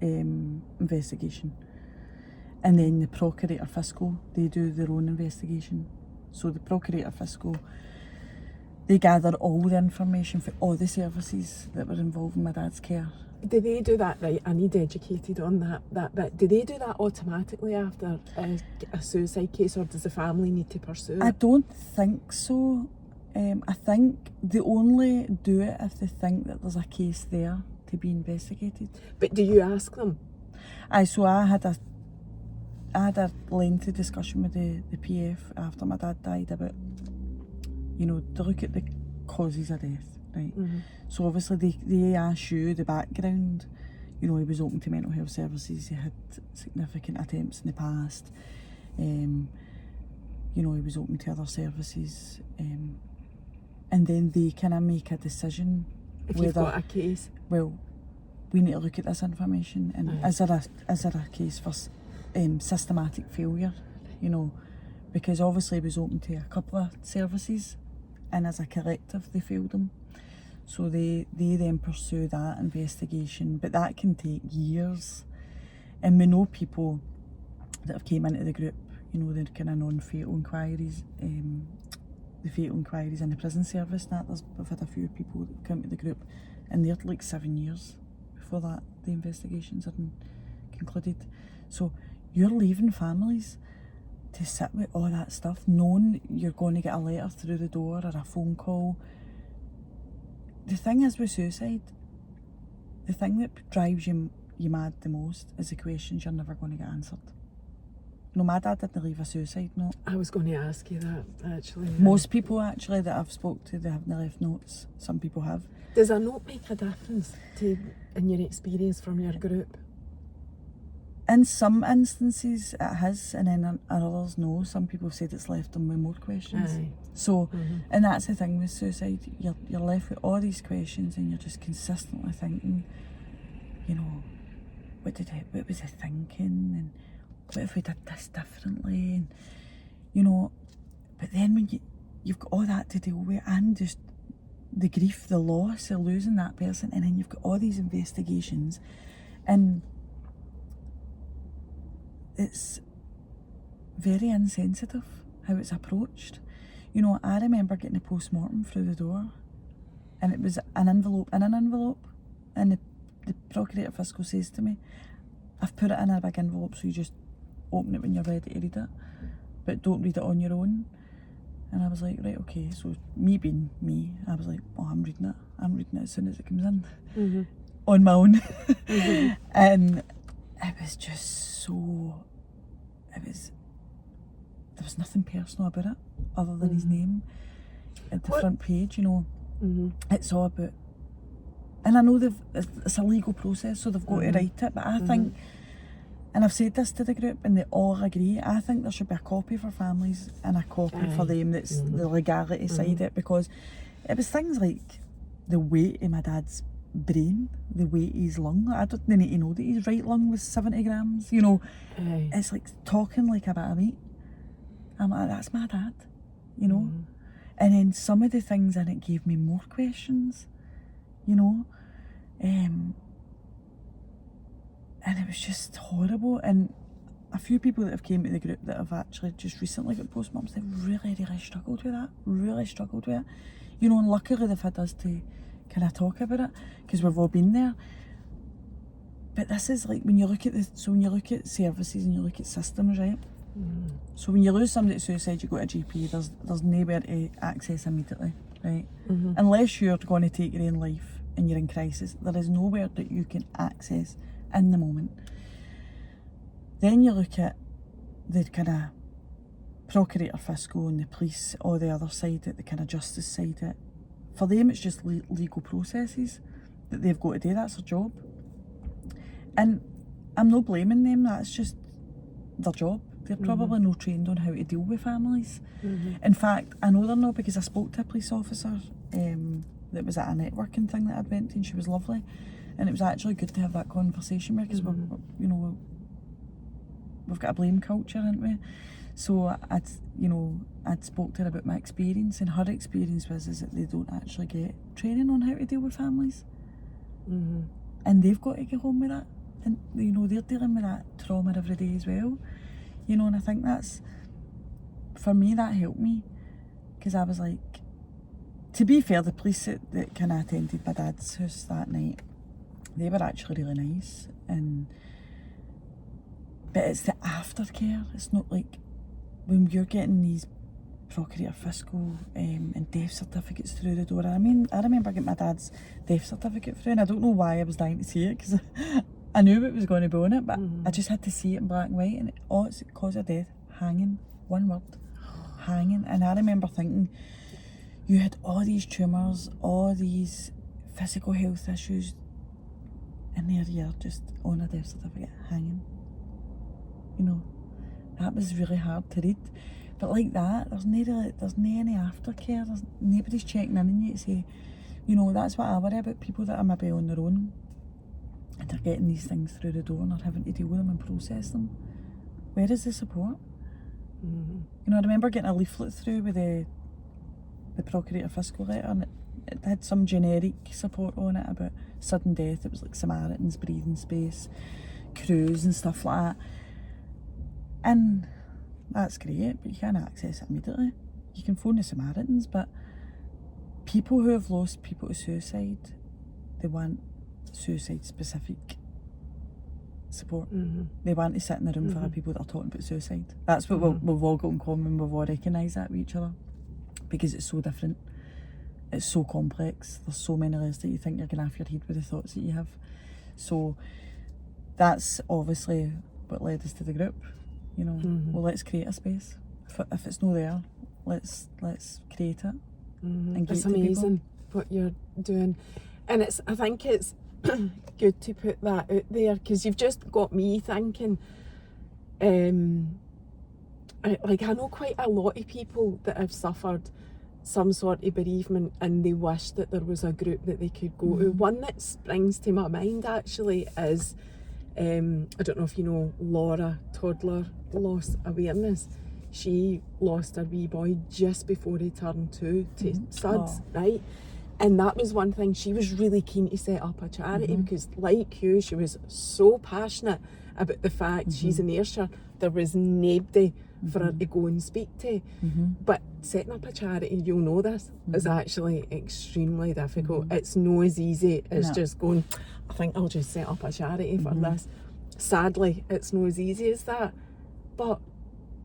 investigation. And then the Procurator Fiscal, they do their own investigation. So the Procurator Fiscal, they gather all the information for all the services that were involved in my dad's care.
Do they do that, right? I need educated on that bit. Do they do that automatically after a suicide case, or does the family need to pursue it?
I don't think so. I think they only do it if they think that there's a case there to be investigated.
But do you ask them?
So I had a lengthy discussion with the PF after my dad died about, to look at the causes of death, right?
Mm-hmm.
So obviously they ask you the background. He was open to mental health services, he had significant attempts in the past. He was open to other services. And then they kind of make a decision
If you've got a case.
Well, we need to look at this information, and is there a case for systematic failure, because obviously it was open to a couple of services, and as a collective they failed them. So they then pursue that investigation, but that can take years. And we know people that have came into the group, they're kind of non-fatal inquiries, the fatal inquiries in the prison service. We've had a few people that come to the group, and they're like 7 years before that the investigations are concluded. So you're leaving families to sit with all that stuff, knowing you're going to get a letter through the door or a phone call. The thing is with suicide, the thing that drives you mad the most is the questions you're never going to get answered. No, my dad didn't leave a suicide note.
I was going to ask you that, actually.
Most people, actually, that I've spoke to, they haven't left notes. Some people have.
Does a note make a difference in your experience from your group?
In some instances it has, and then in others no. Some people have said it's left them with more questions.
Aye.
So, and that's the thing with suicide, you're left with all these questions, and you're just consistently thinking, what was I thinking, and what if we did this differently, and but then when you've got all that to deal with, and just the grief, the loss of losing that person, and then you've got all these investigations, and it's very insensitive how it's approached. I remember getting a post-mortem through the door, and it was an envelope, and the Procurator Fiscal says to me, I've put it in a big envelope, so you just open it when you're ready to read it, but don't read it on your own. And I was like, right, okay. So me being me, I was like, I'm reading it as soon as it comes in, on my own. And it was just so, there was nothing personal about it other than his name at the front page. It's all about, and I know it's a legal process, so they've got to write it, but I think, and I've said this to the group and they all agree, I think there should be a copy for families and a copy for them that's the legality side of it, because it was things like the weight of my dad's brain, the weight of his lung. I don't need to know that his right lung was 70 grams, It's like talking like a bit of meat. I'm like, that's my dad, And then some of the things in it gave me more questions, and it was just horrible. And a few people that have came to the group that have actually just recently got postmortems, they've really struggled with it, and luckily they've had us to kind of talk about it, because we've all been there. But this is like, when you look at services and you look at systems, right? So when you lose somebody to suicide, you go to a GP, there's nowhere to access immediately, right? Unless you're going to take your own life and you're in crisis, there is nowhere that you can access in the moment. Then you look at the kind of Procurator Fiscal and the police, or the other side, at the kind of justice side. For them, it's just legal processes that they've got to do. That's their job. And I'm not blaming them, that's just their job. They're probably not trained on how to deal with families. In fact, I know they're not, because I spoke to a police officer that was at a networking thing that I'd went to, and she was lovely. And it was actually good to have that conversation with, because we've got a blame culture, haven't we? So I'd spoke to her about my experience, and her experience is that they don't actually get training on how to deal with families. And they've got to get home with that, and they're dealing with that trauma every day as well. And I think that's, for me, that helped me, because I was like, to be fair, the police that kind of attended my dad's house that night, they were actually really nice, but it's the aftercare. It's not like when you're getting these procurator fiscal and death certificates through the door. I mean, I remember getting my dad's death certificate through, and I don't know why I was dying to see it, because I knew what was going to be on it, but I just had to see it in black and white, and it's cause of death, hanging, one word, hanging. And I remember thinking, you had all these tumours, all these physical health issues, and there you're just on a death certificate, hanging. You know, that was really hard to read. But like that, there's no any aftercare. Nobody's checking in on you to say, you know, that's what I worry about, people that are maybe on their own and they're getting these things through the door and are having to deal with them and process them. Where is the support? You know, I remember getting a leaflet through with the procurator fiscal letter, and it had some generic support on it about sudden death. It was like Samaritans, breathing space, crews and stuff like that. And that's great, but you can't access it immediately. You can phone the Samaritans, but people who have lost people to suicide, they want suicide-specific support. They want to sit in the room full of people that are talking about suicide. That's what we've all got in common. We've all recognised that with each other, because it's so different. It's so complex. There's so many layers that you think you're going to have your head with the thoughts that you have. So that's obviously what led us to the group. You know, well, let's create a space. If it's not there, let's create it. And give
It's
it to
amazing
people.
what you're doing, and I think it's good to put that out there, because you've just got me thinking. I know quite a lot of people that have suffered some sort of bereavement, and they wish that there was a group that they could go to. One that springs to my mind actually is, I don't know if you know Laura, toddler loss awareness. She lost her wee boy just before he turned 2 to SUDS, right? And that was one thing, she was really keen to set up a charity, because like you, she was so passionate about the fact she's in Ayrshire, there was nobody for her to go and speak to. But setting up a charity, you'll know this, is actually extremely difficult. It's no as easy as just going, I think I'll just set up a charity for this. Sadly, it's no as easy as that. But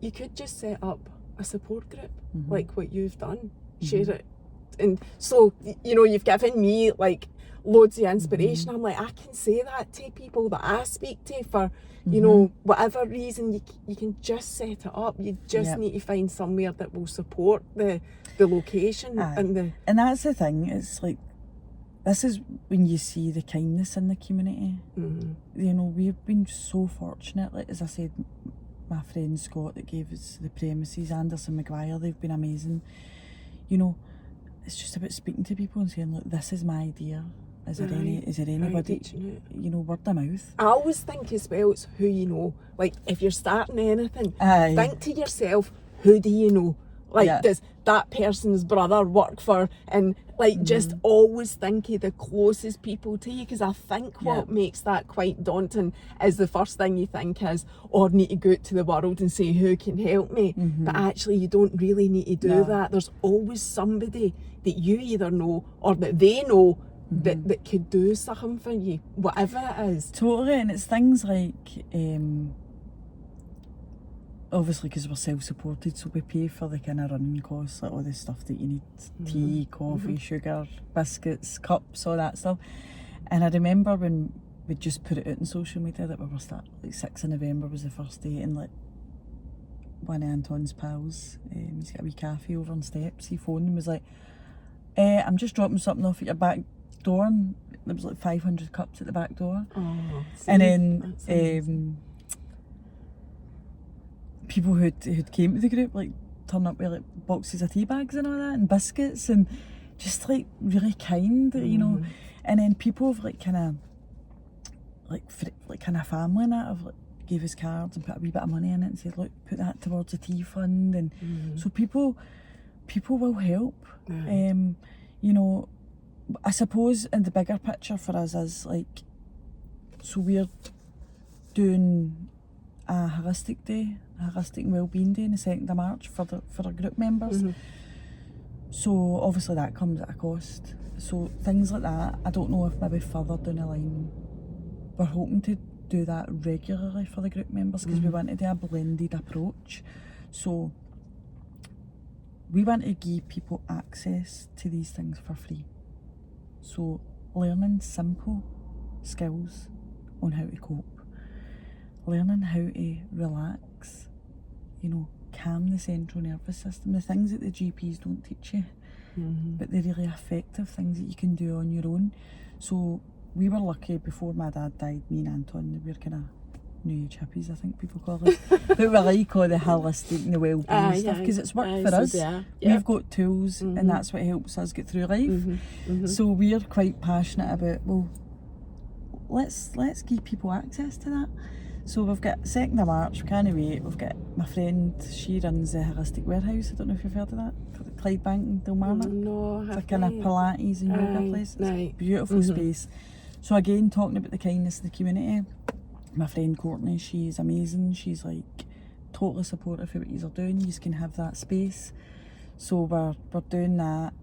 you could just set up a support group, like what you've done, share it. And so, you know, you've given me like loads of inspiration. I'm like, I can say that to people that I speak to for, you know, whatever reason. You can just set it up. You just need to find somewhere that will support the location. And
that's the thing. It's like, this is when you see the kindness in the community. You know, we've been so fortunate. Like, as I said, my friend Scott that gave us the premises, Anderson Maguire, they've been amazing. You know, it's just about speaking to people and saying, look, this is my idea. Is there anybody, you know, word of mouth?
I always think as well, it's who you know. Like, if you're starting anything, think to yourself, who do you know? Like, does that person's brother work for? And like, just always think of the closest people to you, because I think what makes that quite daunting is the first thing you think is, oh, I need to go out to the world and say, who can help me? But actually, you don't really need to do that. There's always somebody that you either know or that they know that could do something for you, whatever it is.
Totally. And it's things like, obviously, because we're self-supported, so we pay for the kind of running costs, like all the stuff that you need, tea, coffee, sugar, biscuits, cups, all that stuff. And I remember when we just put it out on social media that we were starting, like 6th of November was the first day, and like one of Anton's pals, he's got a wee cafe over on Steps, he phoned and was like, I'm just dropping something off at your back door, and there was like 500 cups at the back door. And then people who'd came to the group like turn up with like boxes of tea bags and all that, and biscuits, and just like really kind, you know. And then people have like kind of kind of family and that have like gave us cards and put a wee bit of money in it and said, look, put that towards the tea fund. And so people will help. You know, I suppose in the bigger picture for us is like, so we're doing a holistic day, a holistic and wellbeing day on the 2nd of March for our group members. So obviously that comes at a cost. So things like that, I don't know if maybe further down the line we're hoping to do that regularly for the group members, because we want to do a blended approach. So we want to give people access to these things for free. So learning simple skills on how to cope, learning how to relax, you know, calm the central nervous system, the things that the GPs don't teach you, but the really effective things that you can do on your own. So we were lucky before my dad died, me and Anton, we were kind of new age hippies, I think people call it. But we like all the holistic and the well-being stuff, because it's worked for us. We've got tools, and that's what helps us get through life. So we're quite passionate about, well, let's give people access to that. So we've got 2nd of March, we can't wait. We've got my friend, she runs the Holistic Warehouse. I don't know if you've heard of that. Clydebank in Dilmarnock.
No,
it's a kind of Pilates and yoga place. It's a beautiful space. So again, talking about the kindness of the community, my friend Courtney, she's amazing. She's like totally supportive of what you're doing. You can have that space. So we're doing that.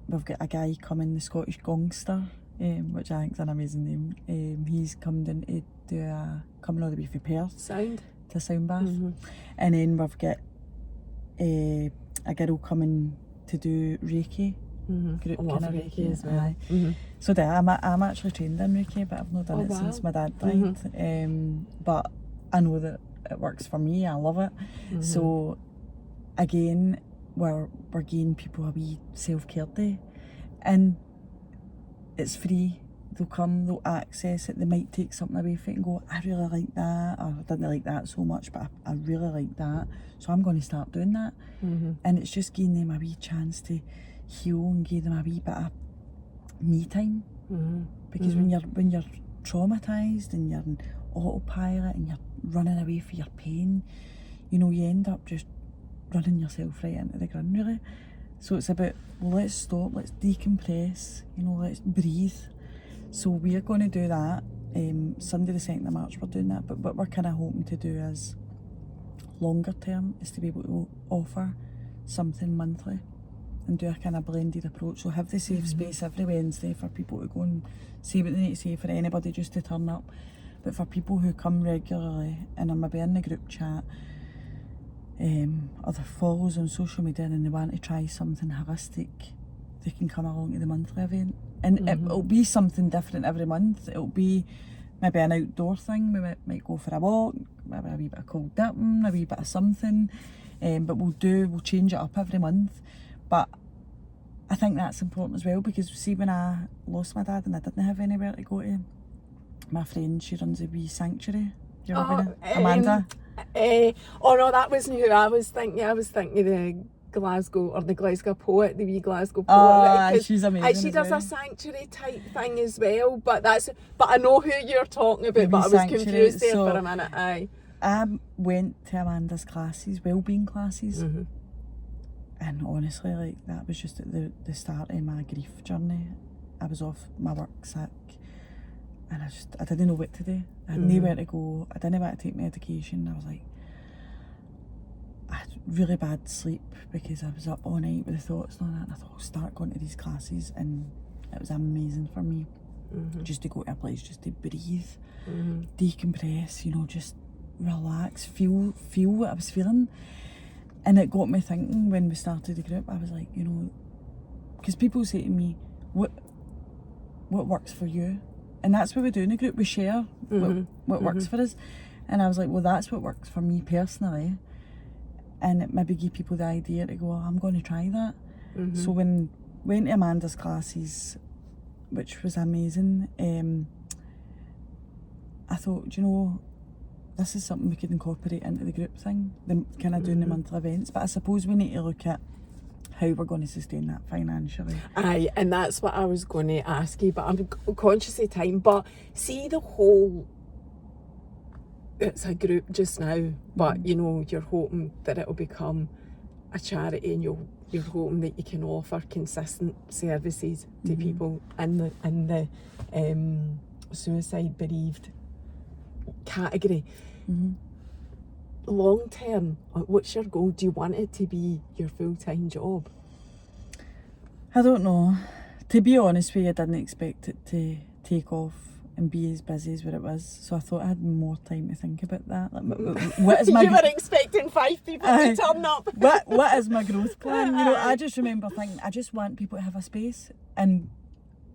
We've got a guy coming, the Scottish Gongster, which I think is an amazing name. He's coming in to do coming all the way from Perth to Sound Bath. And then we've got a girl coming to do Reiki. Group kind of Reiki as well. So I'm actually trained in Reiki, but I've not done it since my dad died. But I know that it works for me. I love it. So again, we're giving people a wee self-care day, and it's free. They'll come, they'll access it, they might take something away from it and go, I really like that, or I didn't like that so much, but I really like that, so I'm going to start doing that. And it's just giving them a wee chance to heal and give them a wee bit of me time. Because when you're traumatised and you're in autopilot and you're running away from your pain, you know, you end up just running yourself right into the ground, really. So it's about, let's stop, let's decompress, you know, let's breathe. So we're going to do that. Sunday the 2nd of March we're doing that, but what we're kind of hoping to do is longer term is to be able to offer something monthly and do a kind of blended approach. So have the safe space every Wednesday for people to go and say what they need to say, for anybody just to turn up. But for people who come regularly and are maybe in the group chat, or they follow us on social media and they want to try something holistic, they can come along to the monthly event. And it'll be something different every month. It'll be maybe an outdoor thing. We might go for a walk, maybe a wee bit of cold dipping, a wee bit of something. But we'll change it up every month. But I think that's important as well, because see, when I lost my dad and I didn't have anywhere to go to, my friend, she runs a wee sanctuary. You ever been in? Amanda?
Oh no, that wasn't who I was thinking. I was thinking the Glasgow poet, the wee Glasgow poet.
Oh, she's amazing.
She does a sanctuary type thing as well, but I know who you're talking about, but I was confused there for a minute.
I went to Amanda's classes, wellbeing classes, and honestly, like, that was just at the start of my grief journey. I was off my work sick, and I didn't know what to do. I had nowhere to go. I didn't want to take medication. I was like, I had really bad sleep because I was up all night with the thoughts and all that, and I thought, I'll start going to these classes, and it was amazing for me just to go to a place, just to breathe, decompress, you know, just relax, feel what I was feeling. And it got me thinking when we started the group. I was like, you know, because people say to me, what works for you? And that's what we do in the group. We share what works for us. And I was like, well, that's what works for me personally. And it maybe give people the idea to go, oh, I'm going to try that. So when went to Amanda's classes, which was amazing, I thought, you know, this is something we could incorporate into the group thing, the kind of doing the monthly events. But I suppose we need to look at how we're going to sustain that financially.
Aye, and that's what I was going to ask you, but I'm conscious of time. But see, the whole, it's a group just now, but you know, you're hoping that it'll become a charity, and you're hoping that you can offer consistent services to people in the suicide bereaved category. Long term, what's your goal? Do you want it to be your full-time job?
I don't know. To be honest with you, I didn't expect it to take off and be as busy as what it was. So I thought I had more time to think about that. Like, what is my
You were expecting 5 people to turn up.
what is my growth plan? You know, I just remember thinking, I just want people to have a space, and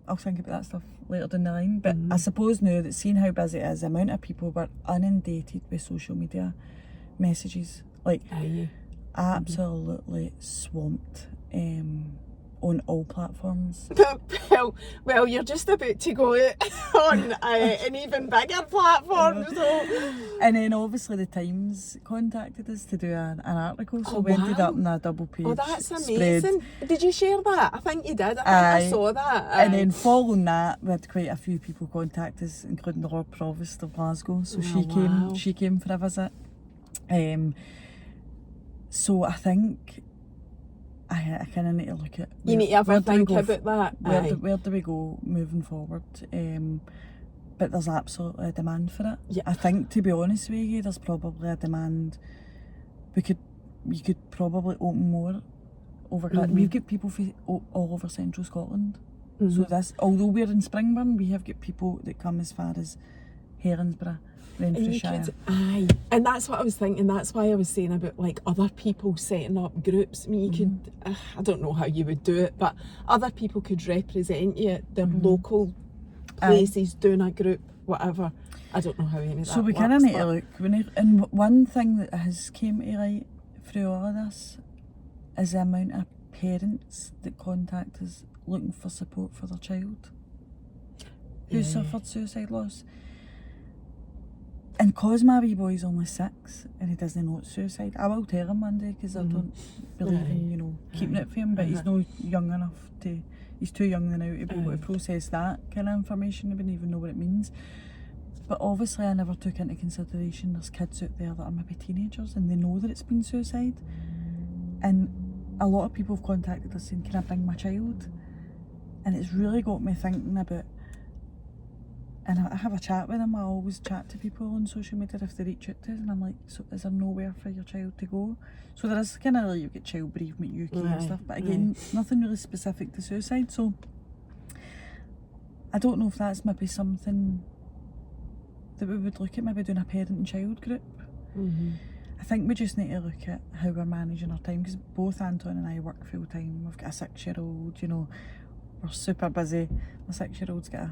I'll think about that stuff later down the line. But I suppose now that seeing how busy it is, the amount of people were inundated with social media messages, like absolutely swamped. On all platforms.
well, you're just about to go out on an even bigger platform. So.
And then obviously the Times contacted us to do an article, so we ended up in a double page.
Oh, that's amazing. Spread. Did you share that? I think you did. I think I saw that.
And then following that, we had quite a few people contact us, including the Lord Provost of Glasgow. So she came for a visit. So I think I kind of need to look at...
You need to have a think about that.
Where do we go moving forward? But there's absolutely a demand for it.
Yeah.
I think, to be honest with you, there's probably a demand. You could probably open more over... We've got people all over central Scotland. So although we're in Springburn, we have got people that come as far as Helensburgh, Renfrewshire.
And that's what I was thinking. That's why I was saying about like other people setting up groups. I mean, you could, I don't know how you would do it, but other people could represent you at their local places, doing a group, whatever. I don't know how any of that
So we kind of need to look. And one thing that has came to light through all of this is the amount of parents that contact us looking for support for their child who suffered suicide loss. And cause my wee boy's only 6 and he doesn't know it's suicide, I will tell him one day, because I don't believe in, you know, keeping it for him, but he's not young enough to, he's too young now to be able to process that kind of information. I wouldn't even know what it means. But obviously I never took into consideration there's kids out there that are maybe teenagers and they know that it's been suicide. And a lot of people have contacted us saying, can I bring my child? And it's really got me thinking about... And I have a chat with them. I always chat to people on social media if they reach out to us, and I'm like, so is there nowhere for your child to go? So there is kind of like, you get Child Bereavement UK and stuff, but again, nothing really specific to suicide. So I don't know if that's maybe something that we would look at, maybe doing a parent and child group. I think we just need to look at how we're managing our time, because both Anton and I work full time. We've got a 6-year-old, you know, we're super busy. My 6-year-old's got a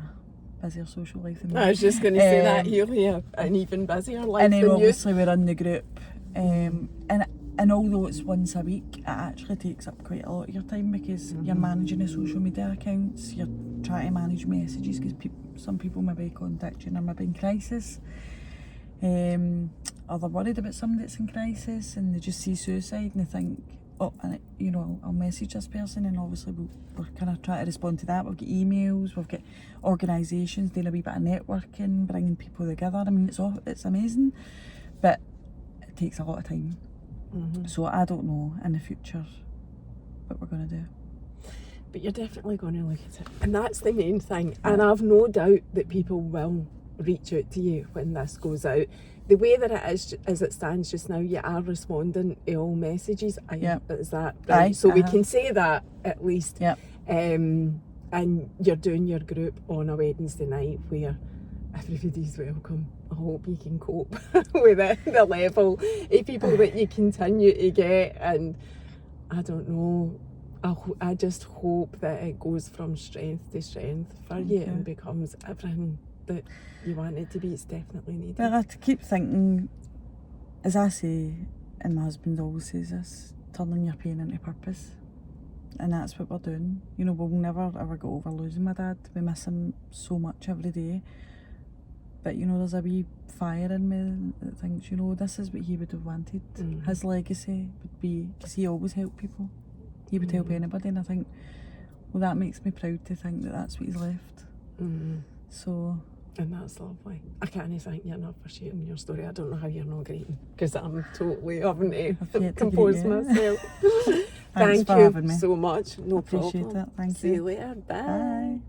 busier social life than me.
I was just going to say that he'll have an even busier life
and then
than
obviously we're in the group, and although it's once a week, it actually takes up quite a lot of your time, because you're managing the social media accounts, you're trying to manage messages, because some people maybe contact you and are maybe in crisis, or they're worried about somebody that's in crisis and they just see suicide and they think, oh, and you know, I'll message this person, and obviously we're kind of trying to respond to that. We've got emails, we've got organisations doing a wee bit of networking, bringing people together. I mean, it's amazing, but it takes a lot of time. So I don't know in the future what we're going to do.
But you're definitely going to look at it, and that's the main thing. And I've no doubt that people will reach out to you when this goes out. The way that it is, as it stands just now, you are responding to all messages. Is that right? So we can say that at least. And you're doing your group on a Wednesday night where everybody's welcome. I hope you can cope with the level of people that you continue to get. And I don't know, I just hope that it goes from strength to strength for you and becomes everything that you want it to be. It's definitely needed.
Well, I keep thinking, as I say, and my husband always says this, turning your pain into purpose. And that's what we're doing. You know, we'll never ever get over losing my dad. We miss him so much every day. But you know, there's a wee fire in me that thinks, you know, this is what he would have wanted. His legacy would be, because he always helped people. He would help anybody, and I think, well, that makes me proud to think that that's what he's left. So...
And that's lovely. I can't thank you enough for sharing your story. I don't know how you're not greeting, because I'm totally having to compose myself.
Thank
you so much. No
Appreciate
problem.
It. Thank you.
See you later. Bye.